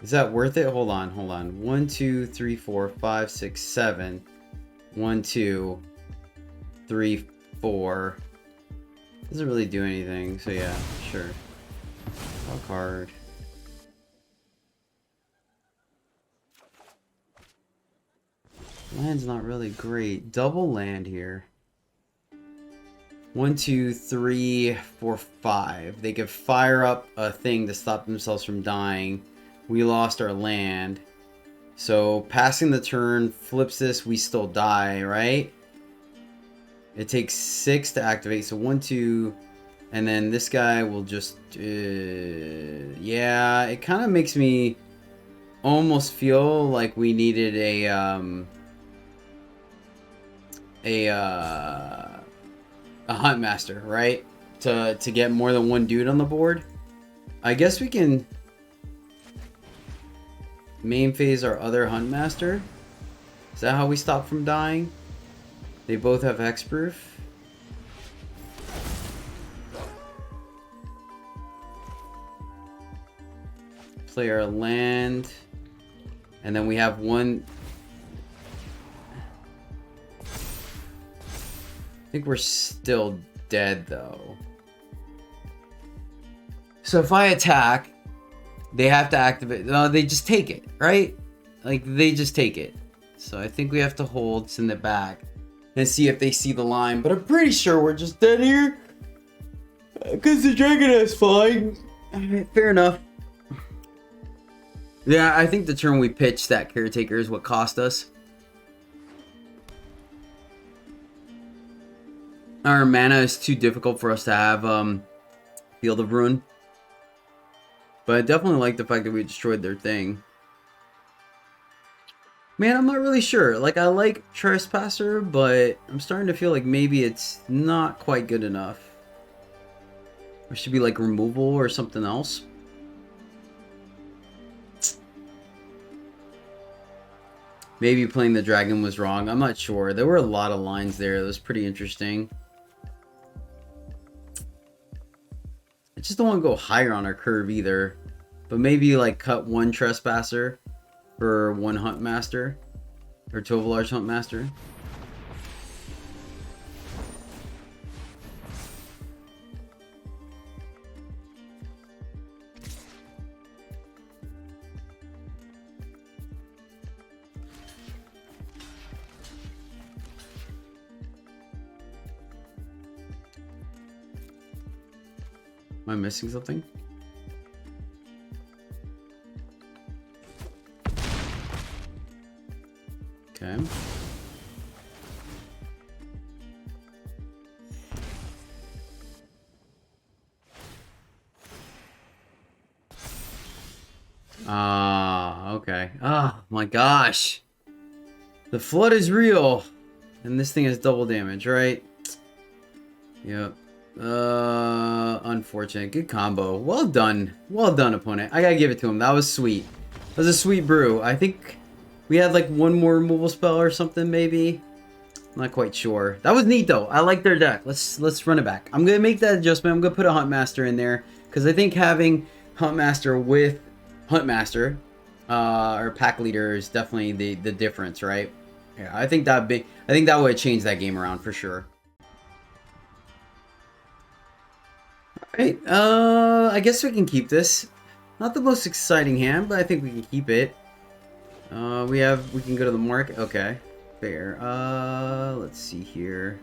Is that worth it? Hold on, hold on. 1, 2, 3, 4, 5, 6, 7. 1, 2, 3, 4. Doesn't really do anything, so yeah, sure. Draw a card. Land's not really great. Double land here. 1, 2, 3, 4, 5. They could fire up a thing to stop themselves from dying. We lost our land. So passing the turn flips this, we still die, right? It takes 6 to activate. So 1, 2, and then this guy will just... yeah, it kind of makes me almost feel like we needed a hunt master, right? To get more than one dude on the board. I guess we can main phase our other hunt master. Is that how we stop from dying? They both have hexproof. Play our land, and then we have one. I think we're still dead though. So if I attack, they have to activate. No, they just take it, right? Like, they just take it. So I think we have to hold, send it back, and see if they see the line. But I'm pretty sure we're just dead here, because the dragon is flying. Fair enough. Yeah, I think the turn we pitched that caretaker is what cost us. Our mana is too difficult for us to have Field of Ruin. But I definitely like the fact that we destroyed their thing. Man, I'm not really sure. Like, I like Trespasser, but I'm starting to feel like maybe it's not quite good enough. There should be like removal or something else. Maybe playing the dragon was wrong. I'm not sure. There were a lot of lines there. It was pretty interesting. I just don't want to go higher on our curve either. But maybe like cut one Trespasser for one Hunt Master. Or Tovolar's Hunt Master. Am I missing something? Okay. Ah, okay. Oh my gosh. The flood is real. And this thing has double damage, right? Yep. Unfortunate. Good combo. Well done. Well done, opponent. I gotta give it to him. That was sweet. That was a sweet brew. I think we had like one more removal spell or something, maybe. I'm not quite sure. That was neat though. I like their deck. Let's run it back. I'm gonna make that adjustment. I'm gonna put a Huntmaster in there because I think having Huntmaster with Huntmaster or Pack Leader is definitely the difference, right? Yeah, I think that would change that game around for sure. Alright, I guess we can keep this. Not the most exciting hand, but I think we can keep it. We can go to the market. Okay, fair. Let's see here.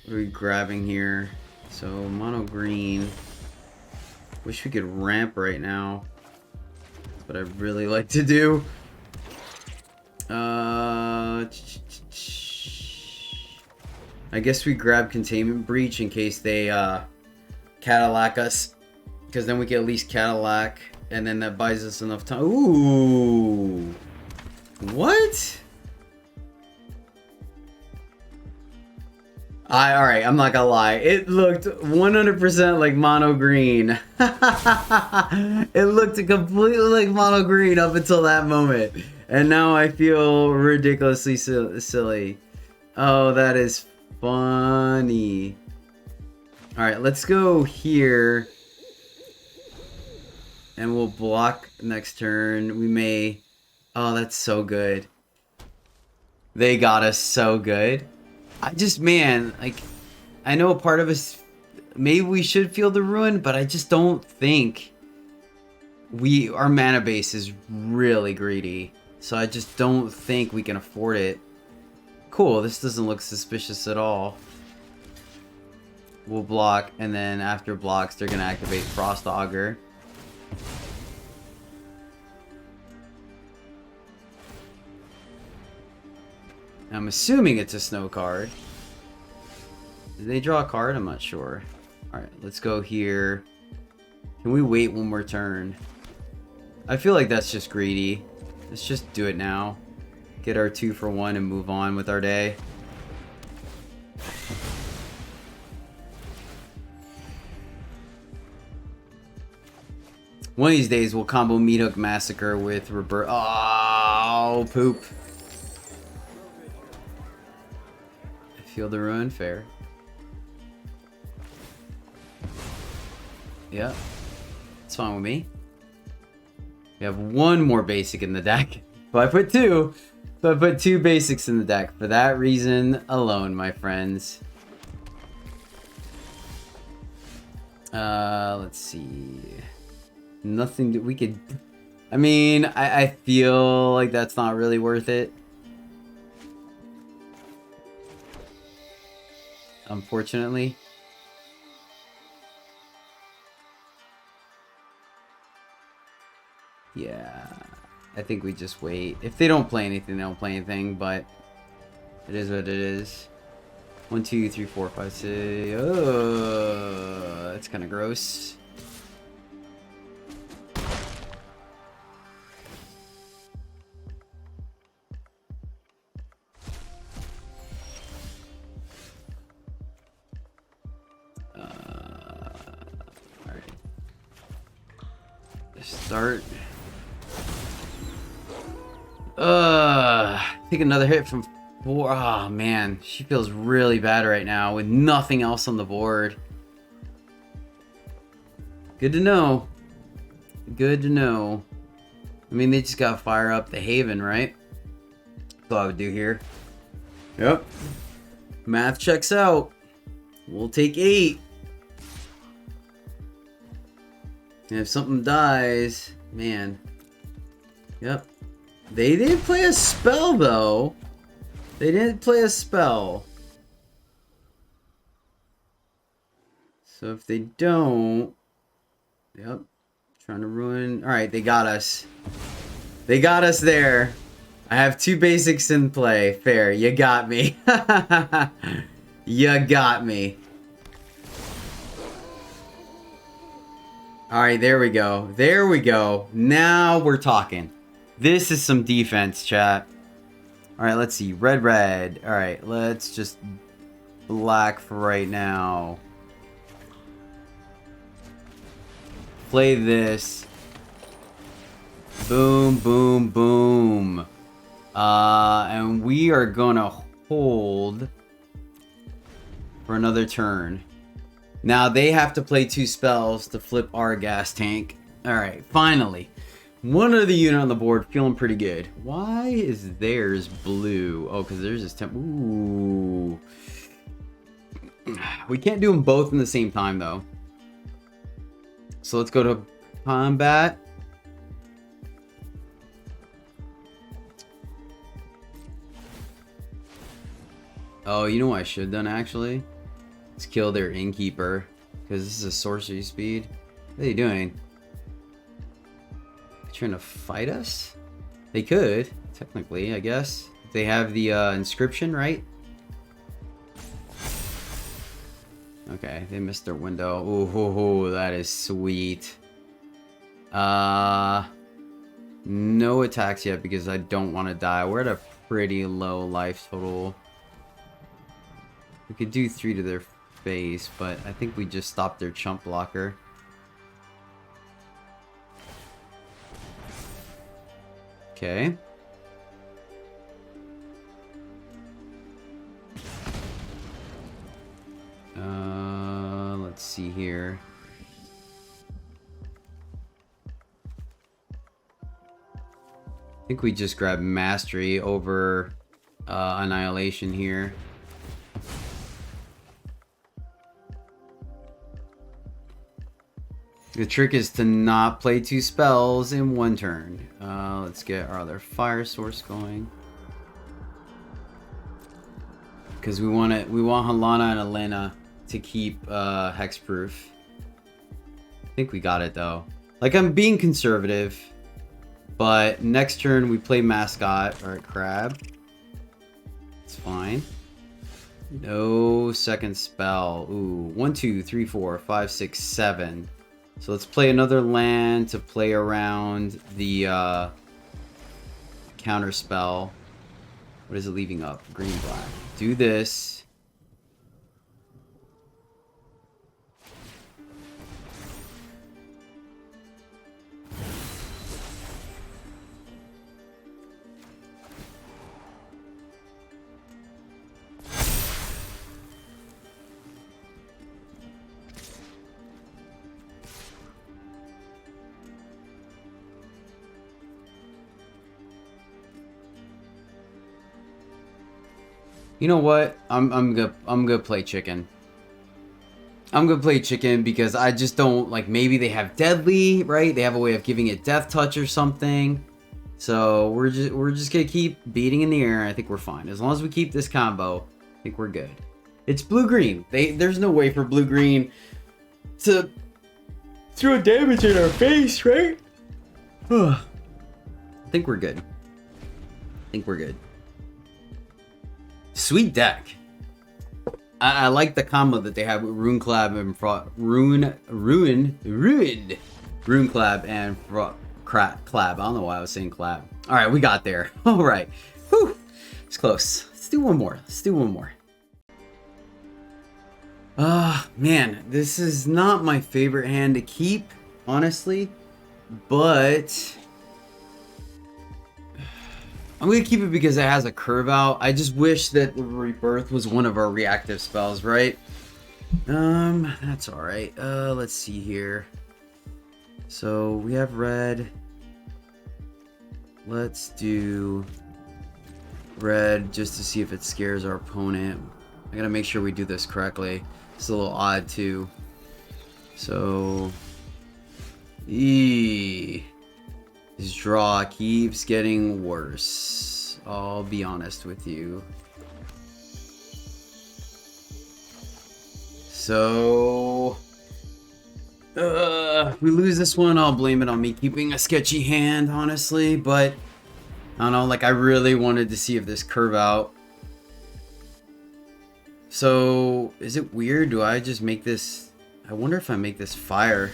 What are we grabbing here? So, mono green. Wish we could ramp right now. That's what I'd really like to do. I guess we grab Containment Breach in case they Cadillac us, because then we can at least Cadillac, and then that buys us enough time. Ooh, what? All right, I'm not gonna lie. It looked 100% like mono green. It looked completely like mono green up until that moment. And now I feel ridiculously silly. Oh, that is funny. Alright, let's go here. And we'll block next turn. We may... Oh, that's so good. They got us so good. I just, man, like... I know a part of us... Maybe we should feel the ruin, but I just don't think... Our mana base is really greedy. So I just don't think we can afford it. Cool, this doesn't look suspicious at all. We'll block, and then after blocks, they're going to activate Frost Augur. I'm assuming it's a snow card. Did they draw a card? I'm not sure. Alright, let's go here. Can we wait one more turn? I feel like that's just greedy. Let's just do it now. Get our 2 for 1 and move on with our day. One of these days we'll combo Meat Hook Massacre with Rebirth. Oh, poop. Feel the ruin, fair. Yeah, it's fine with me. We have one more basic in the deck. But I put 2. So I put 2 basics in the deck for that reason alone, my friends. Let's see. Nothing that we could... I mean, I feel like that's not really worth it. Unfortunately. Yeah, I think we just wait. If they don't play anything, they don't play anything, but it is what it is. 1, 2, 3, 4, 5, 6. Oh, that's kind of gross. Alright. Start. Take another hit from 4. Oh man, she feels really bad right now with nothing else on the board. Good to know. Good to know. I mean, they just gotta fire up the Haven, right? That's all I would do here. Yep. Math checks out. We'll take 8. And if something dies, man. Yep. They didn't play a spell, though. They didn't play a spell. So if they don't... Yep. Trying to ruin... Alright, they got us. They got us there. I have 2 basics in play. Fair. You got me. You got me. Alright, there we go. There we go. Now we're talking. This is some defense, chat. Alright, let's see. Red, red. Alright, let's just black for right now. Play this. Boom, boom, boom. And we are gonna hold for another turn. Now they have to play 2 spells to flip our gas tank. Alright, finally. One other unit on the board, feeling pretty good. Why is theirs blue? Oh, because theirs is temp. Ooh. We can't do them both in the same time, though. So let's go to combat. Oh, you know what I should have done, actually? Let's kill their innkeeper. Because this is a sorcery speed. What are they doing? Trying to fight us? They could, technically, I guess. They have the inscription, right? Okay, they missed their window. Ooh, that is sweet. No attacks yet because I don't want to die. We're at a pretty low life total. We could do 3 to their face, but I think we just stopped their chump blocker. Okay. Let's see here. I think we just grab mastery over annihilation here. The trick is to not play 2 spells in 1 turn. Let's get our other fire source going. Because we want Halana and Elena to keep hexproof. I think we got it though. Like, I'm being conservative. But next turn we play mascot. Alright, crab. It's fine. No second spell. Ooh, 1, 2, 3, 4, 5, 6, 7. So let's play another land to play around the counter spell. What is it leaving up? Green, black. Do this. You know what? I'm gonna play chicken. I'm gonna play chicken because I just don't like. Maybe they have deadly, right? They have a way of giving it death touch or something. So we're just gonna keep beating in the air. I think we're fine as long as we keep this combo. I think we're good. It's blue green. There's no way for blue green to throw damage in our face, right? I think we're good. I think we're good. Sweet deck. I like the combo that they have with Rune Clab and Rune Clab and Clab. I don't know why I was saying Clab. All right, we got there. All right. Whew. It's close. Let's do one more. Man, this is not my favorite hand to keep, honestly, but I'm gonna keep it because it has a curve out. I just wish that Rebirth was one of our reactive spells, right? That's all right. Let's see here. So we have red. Let's do red just to see if it scares our opponent. I gotta make sure we do this correctly. It's a little odd too. So, this draw keeps getting worse. I'll be honest with you. So, if we lose this one, I'll blame it on me keeping a sketchy hand, honestly. But, I don't know, like, I really wanted to see if this curve out. So, is it weird? Do I just make this... I wonder if I make this fire.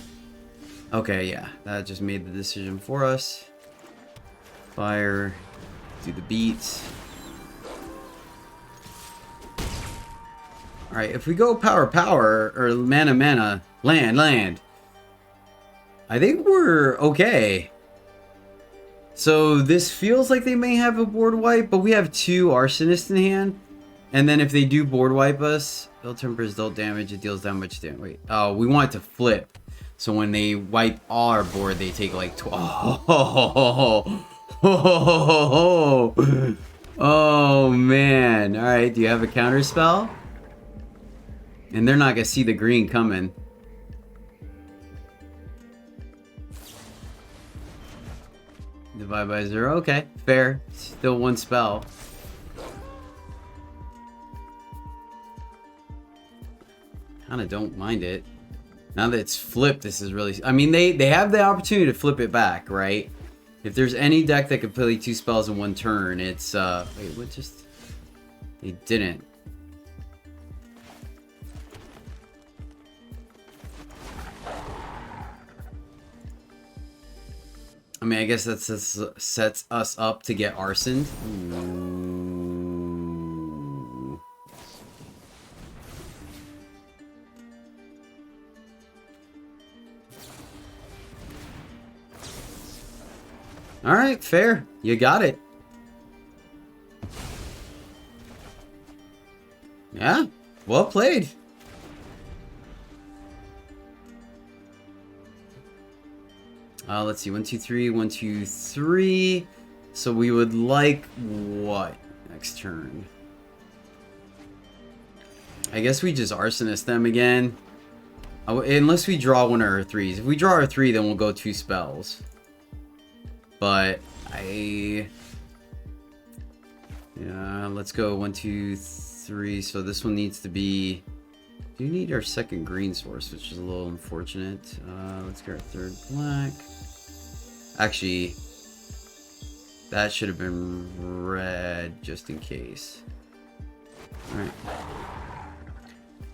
Okay, yeah, that just made the decision for us. Fire. Do the beats. Alright, if we go power, or mana, land. I think we're okay. So this feels like they may have a board wipe, but we have 2 Arsonists in hand. And then if they do board wipe us, it'll tempers dealt damage, it deals that much damage. Wait, oh, we want it to flip. So when they wipe our board, they take like 12. Oh man. Alright, do you have a counter spell? And they're not gonna see the green coming. Divide by 0. Okay, fair. Still 1 spell. Kinda don't mind it. Now that it's flipped, this is really... I mean, they have the opportunity to flip it back, right? If there's any deck that could play 2 spells in 1 turn, it's... Wait, what just... They didn't. I mean, I guess that sets us up to get arsoned. Ooh. All right, fair. You got it. Yeah, well played. Let's see, 1, 2, 3, 1, 2, 3. So we would like what next turn? I guess we just arsonist them again. Unless we draw one of our 3s. If we draw our 3, then we'll go 2 spells. But yeah, let's go 1, 2, 3. So this one needs to be... Do need our second green source, which is a little unfortunate. Let's get our 3rd black. Actually, that should have been red just in case. Alright.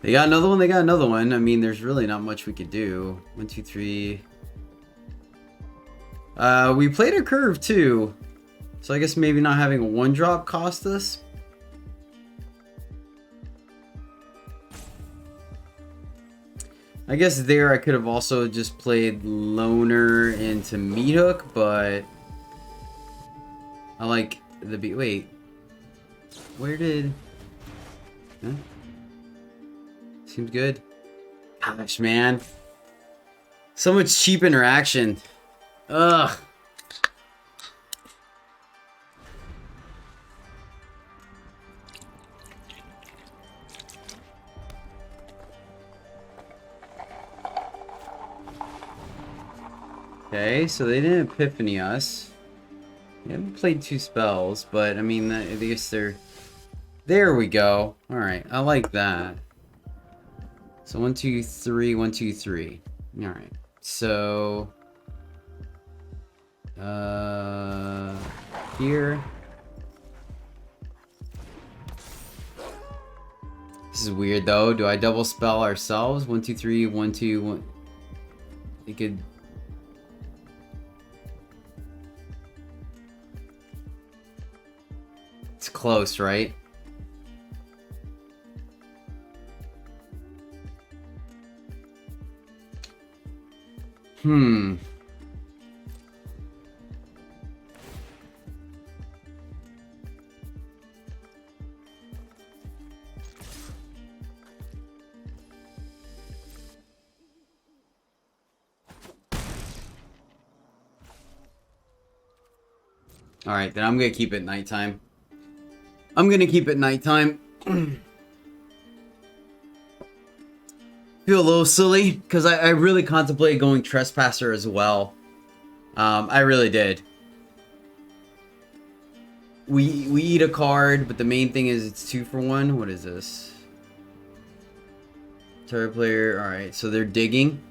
They got another one, they got another one. I mean, there's really not much we could do. 1, 2, 3. We played a curve too. So I guess maybe not having a 1-drop cost us. I guess there I could have also just played Loner into Meat Hook, but I like the beat. Wait, where did? Huh? Seems good. Gosh, man, so much cheap interaction. Ugh. Okay, so they didn't epiphany us. They haven't played 2 spells, but I mean, I guess they're... There we go. Alright, I like that. So 1, 2, 3, 1, 2, 3. Alright, so... Here. This is weird though. Do I double spell ourselves? 1, 2, 3, 1, 2, 1. It could... It's close, right? Alright, then I'm gonna keep it nighttime. I'm gonna keep it nighttime. Feel a little silly, because I really contemplated going Trespasser as well. I really did. We eat a card, but the main thing is it's 2 for 1. What is this? Target player, alright, so they're digging.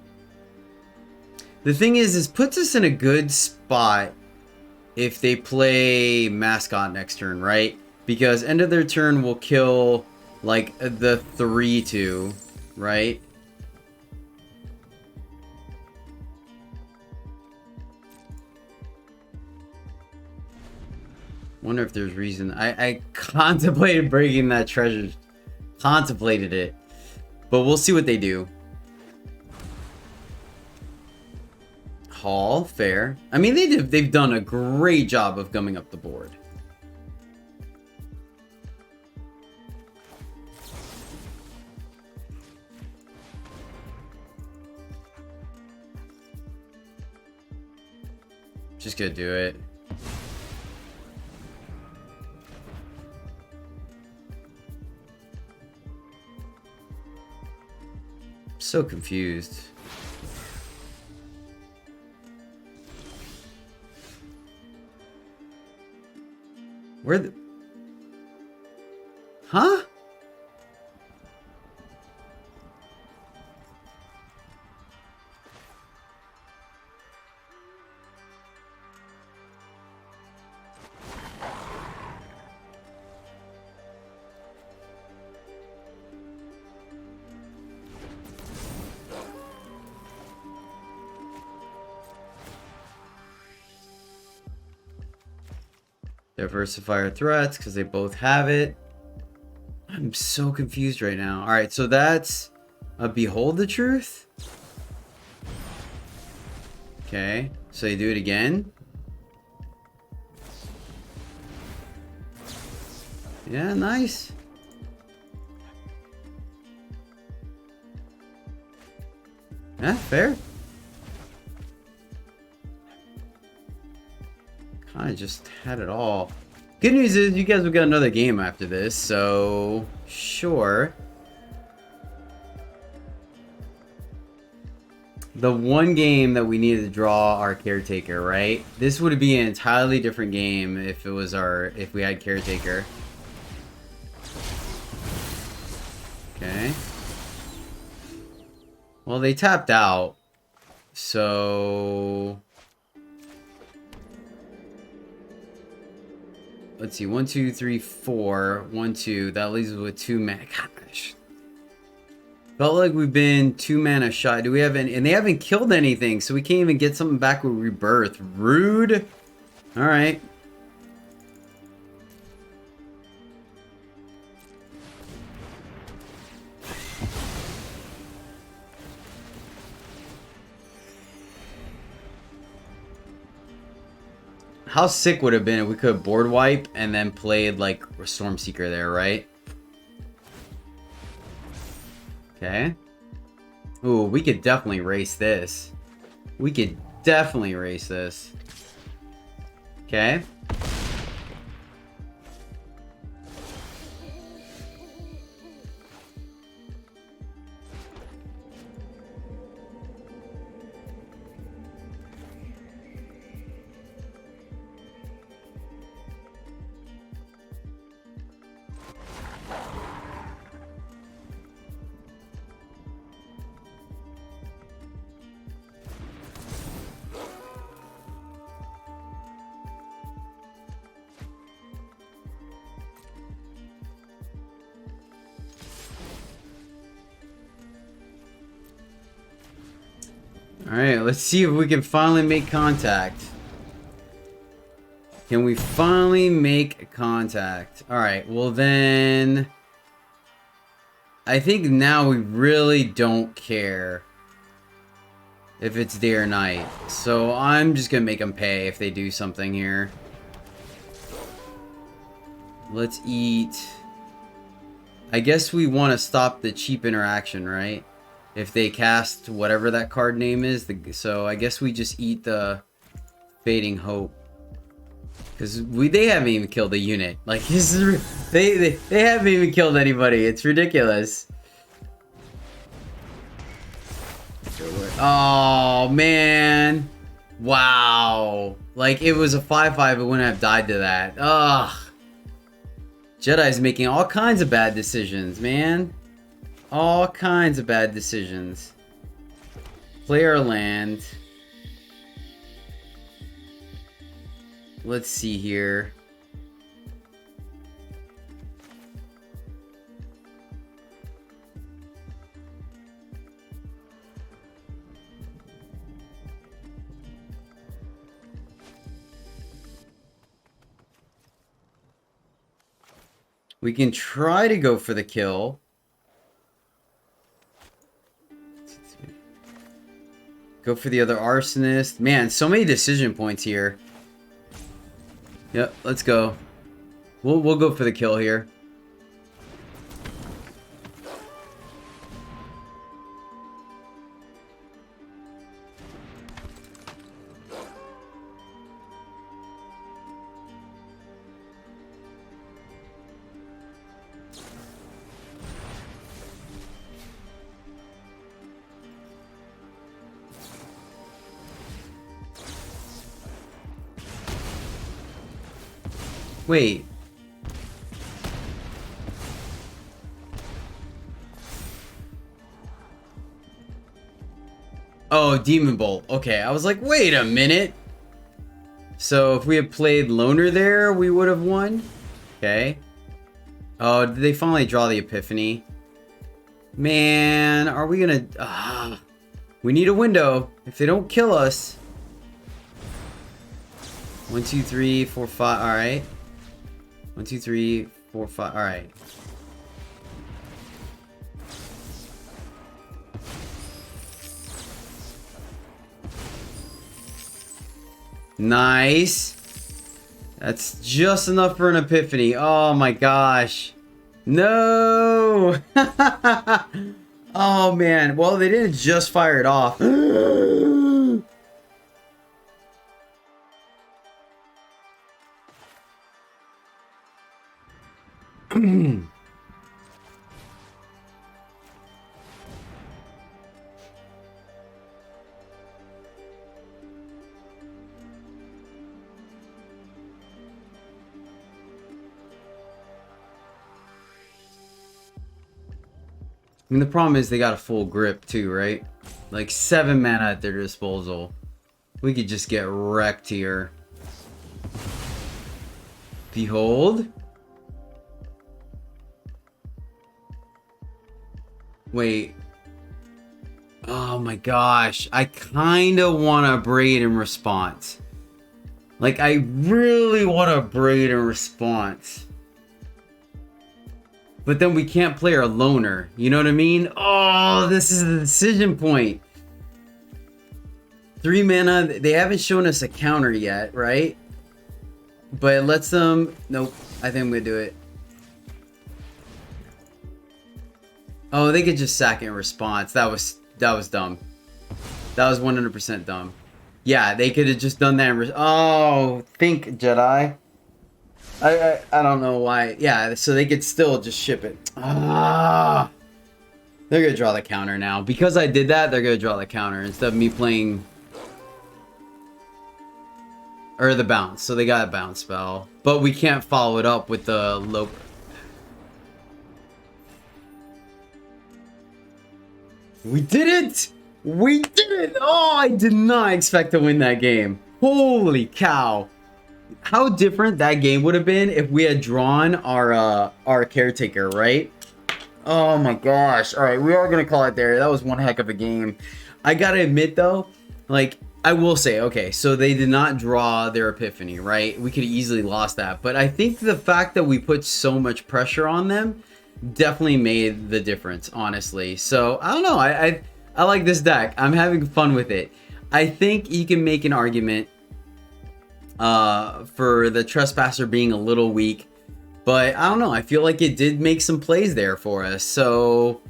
The thing is puts us in a good spot if they play Mascot next turn, right? Because end of their turn will kill, like, the 3/2, right? Wonder if there's reason. I contemplated breaking that treasure. Contemplated it. But we'll see what they do. Hall, fair. I mean, they've done a great job of gumming up the board. Just gonna do it. So confused. Where the... Huh? Diversify our threats because they both have it. I'm so confused right now. All right, so that's a Behold the Truth. Okay, so you do it again. Yeah, nice. Yeah, fair. I just had it all. Good news is you guys will get another game after this, so sure. The one game that we needed to draw our caretaker, right? This would be an entirely different game if it was if we had caretaker. Okay. Well, they tapped out. So let's see, 1, 2, 3, 4, 1, 2. That leaves us with 2 mana. Gosh, felt like we've been 2 mana shy. Do we have any? And they haven't killed anything, so we can't even get something back with Rebirth. Rude. All right. How sick would it have been if we could board wipe and then played like StormSeeker there, right? Okay. Ooh, we could definitely race this. We could definitely race this. Okay. Alright, let's see if we can finally make contact. Can we finally make contact? Alright, well then... I think now we really don't care if it's day or night. So I'm just gonna make them pay if they do something here. Let's eat... I guess we want to stop the cheap interaction, right? If they cast whatever that card name is, so I guess we just eat the Fading Hope, because they haven't even killed a unit. Like this is they haven't even killed anybody. It's ridiculous. Oh man, wow! Like it was a 5/5, it wouldn't have died to that. Ugh. Jedi's making all kinds of bad decisions, man. All kinds of bad decisions. Play our land. Let's see here. We can try to go for the kill. Go for the other Arsonist. Man, so many decision points here. Yep, let's go. We'll go for the kill here. Wait. Oh, Demon Bolt. Okay, I was like, wait a minute. So if we had played Loner there, we would have won. Okay. Oh, did they finally draw the Epiphany? Man, are we gonna... we need a window. If they don't kill us. 1, 2, 3, 4, 5. All right. 1, 2, 3, 4, 5. All right. Nice. That's just enough for an Epiphany. Oh my gosh. No. Oh man. Well, they didn't just fire it off. I mean, the problem is they got a full grip too, right? Like 7 mana at their disposal. We could just get wrecked here. Behold. Wait. Oh my gosh. I kind of want to braid in response. Like, I really want to braid in response. But then we can't play our Loner. You know what I mean? Oh, this is the decision point. 3 mana. They haven't shown us a counter yet, right? But it lets them... Nope. I think I'm going to do it. Oh, they could just sack it in response. That was dumb. That was 100% dumb. Yeah, they could have just done that. Oh, think, Jedi. I don't know why. Yeah, so they could still just ship it. Ah, they're gonna draw the counter now because I did that. They're gonna draw the counter instead of me playing or the bounce. So they got a bounce spell, but we can't follow it up with the low. We did it! We did it! Oh, I did not expect to win that game. Holy cow! How different that game would have been if we had drawn our caretaker, right? Oh my gosh. All right, we are going to call it there. That was one heck of a game. I got to admit though, like I will say, okay, so they did not draw their Epiphany, right? We could have easily lost that. But I think the fact that we put so much pressure on them definitely made the difference, honestly. So, I don't know. I like this deck. I'm having fun with it. I think you can make an argument for the Trespasser being a little weak, but I don't know. I feel like it did make some plays there for us. So,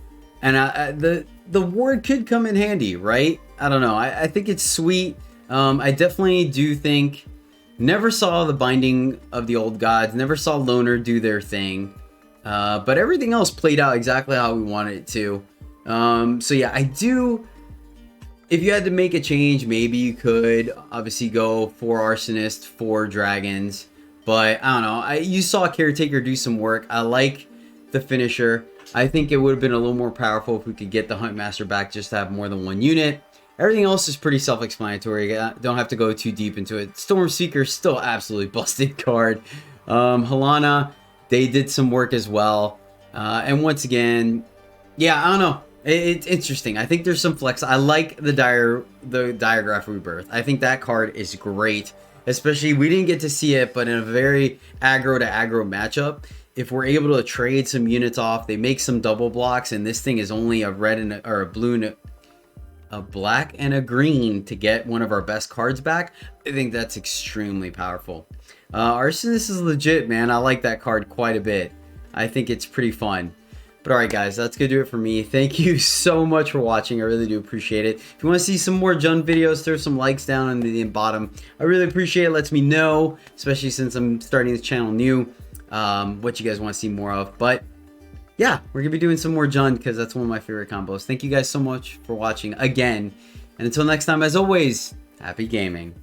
and the ward could come in handy, right? I don't know. I think it's sweet. I definitely do think. Never saw the Binding of the Old Gods. Never saw Loner do their thing. But everything else played out exactly how we wanted it to. So yeah, I do. If you had to make a change, maybe you could obviously go for Arsonist, for Dragons. But I don't know. You saw Caretaker do some work. I like the finisher. I think it would have been a little more powerful if we could get the Huntmaster back just to have more than one unit. Everything else is pretty self-explanatory. Don't have to go too deep into it. StormSeeker still absolutely busted card. Halana, they did some work as well. And once again, yeah, I don't know. It's interesting. I think there's some flex. I like the Diagraph Rebirth. I think that card is great. Especially, we didn't get to see it, but in a very aggro to aggro matchup, if we're able to trade some units off, they make some double blocks, and this thing is only a red and or a blue and a black and a green to get one of our best cards back. I think that's extremely powerful. Arsonist is legit, man. I like that card quite a bit. I think it's pretty fun. But alright guys, that's gonna do it for me. Thank you so much for watching. I really do appreciate it. If you want to see some more Jund videos, throw some likes down in the bottom. I really appreciate it. Lets me know, especially since I'm starting this channel new, what you guys want to see more of. But yeah, we're gonna be doing some more Jund because that's one of my favorite combos. Thank you guys so much for watching again. And until next time, as always, happy gaming.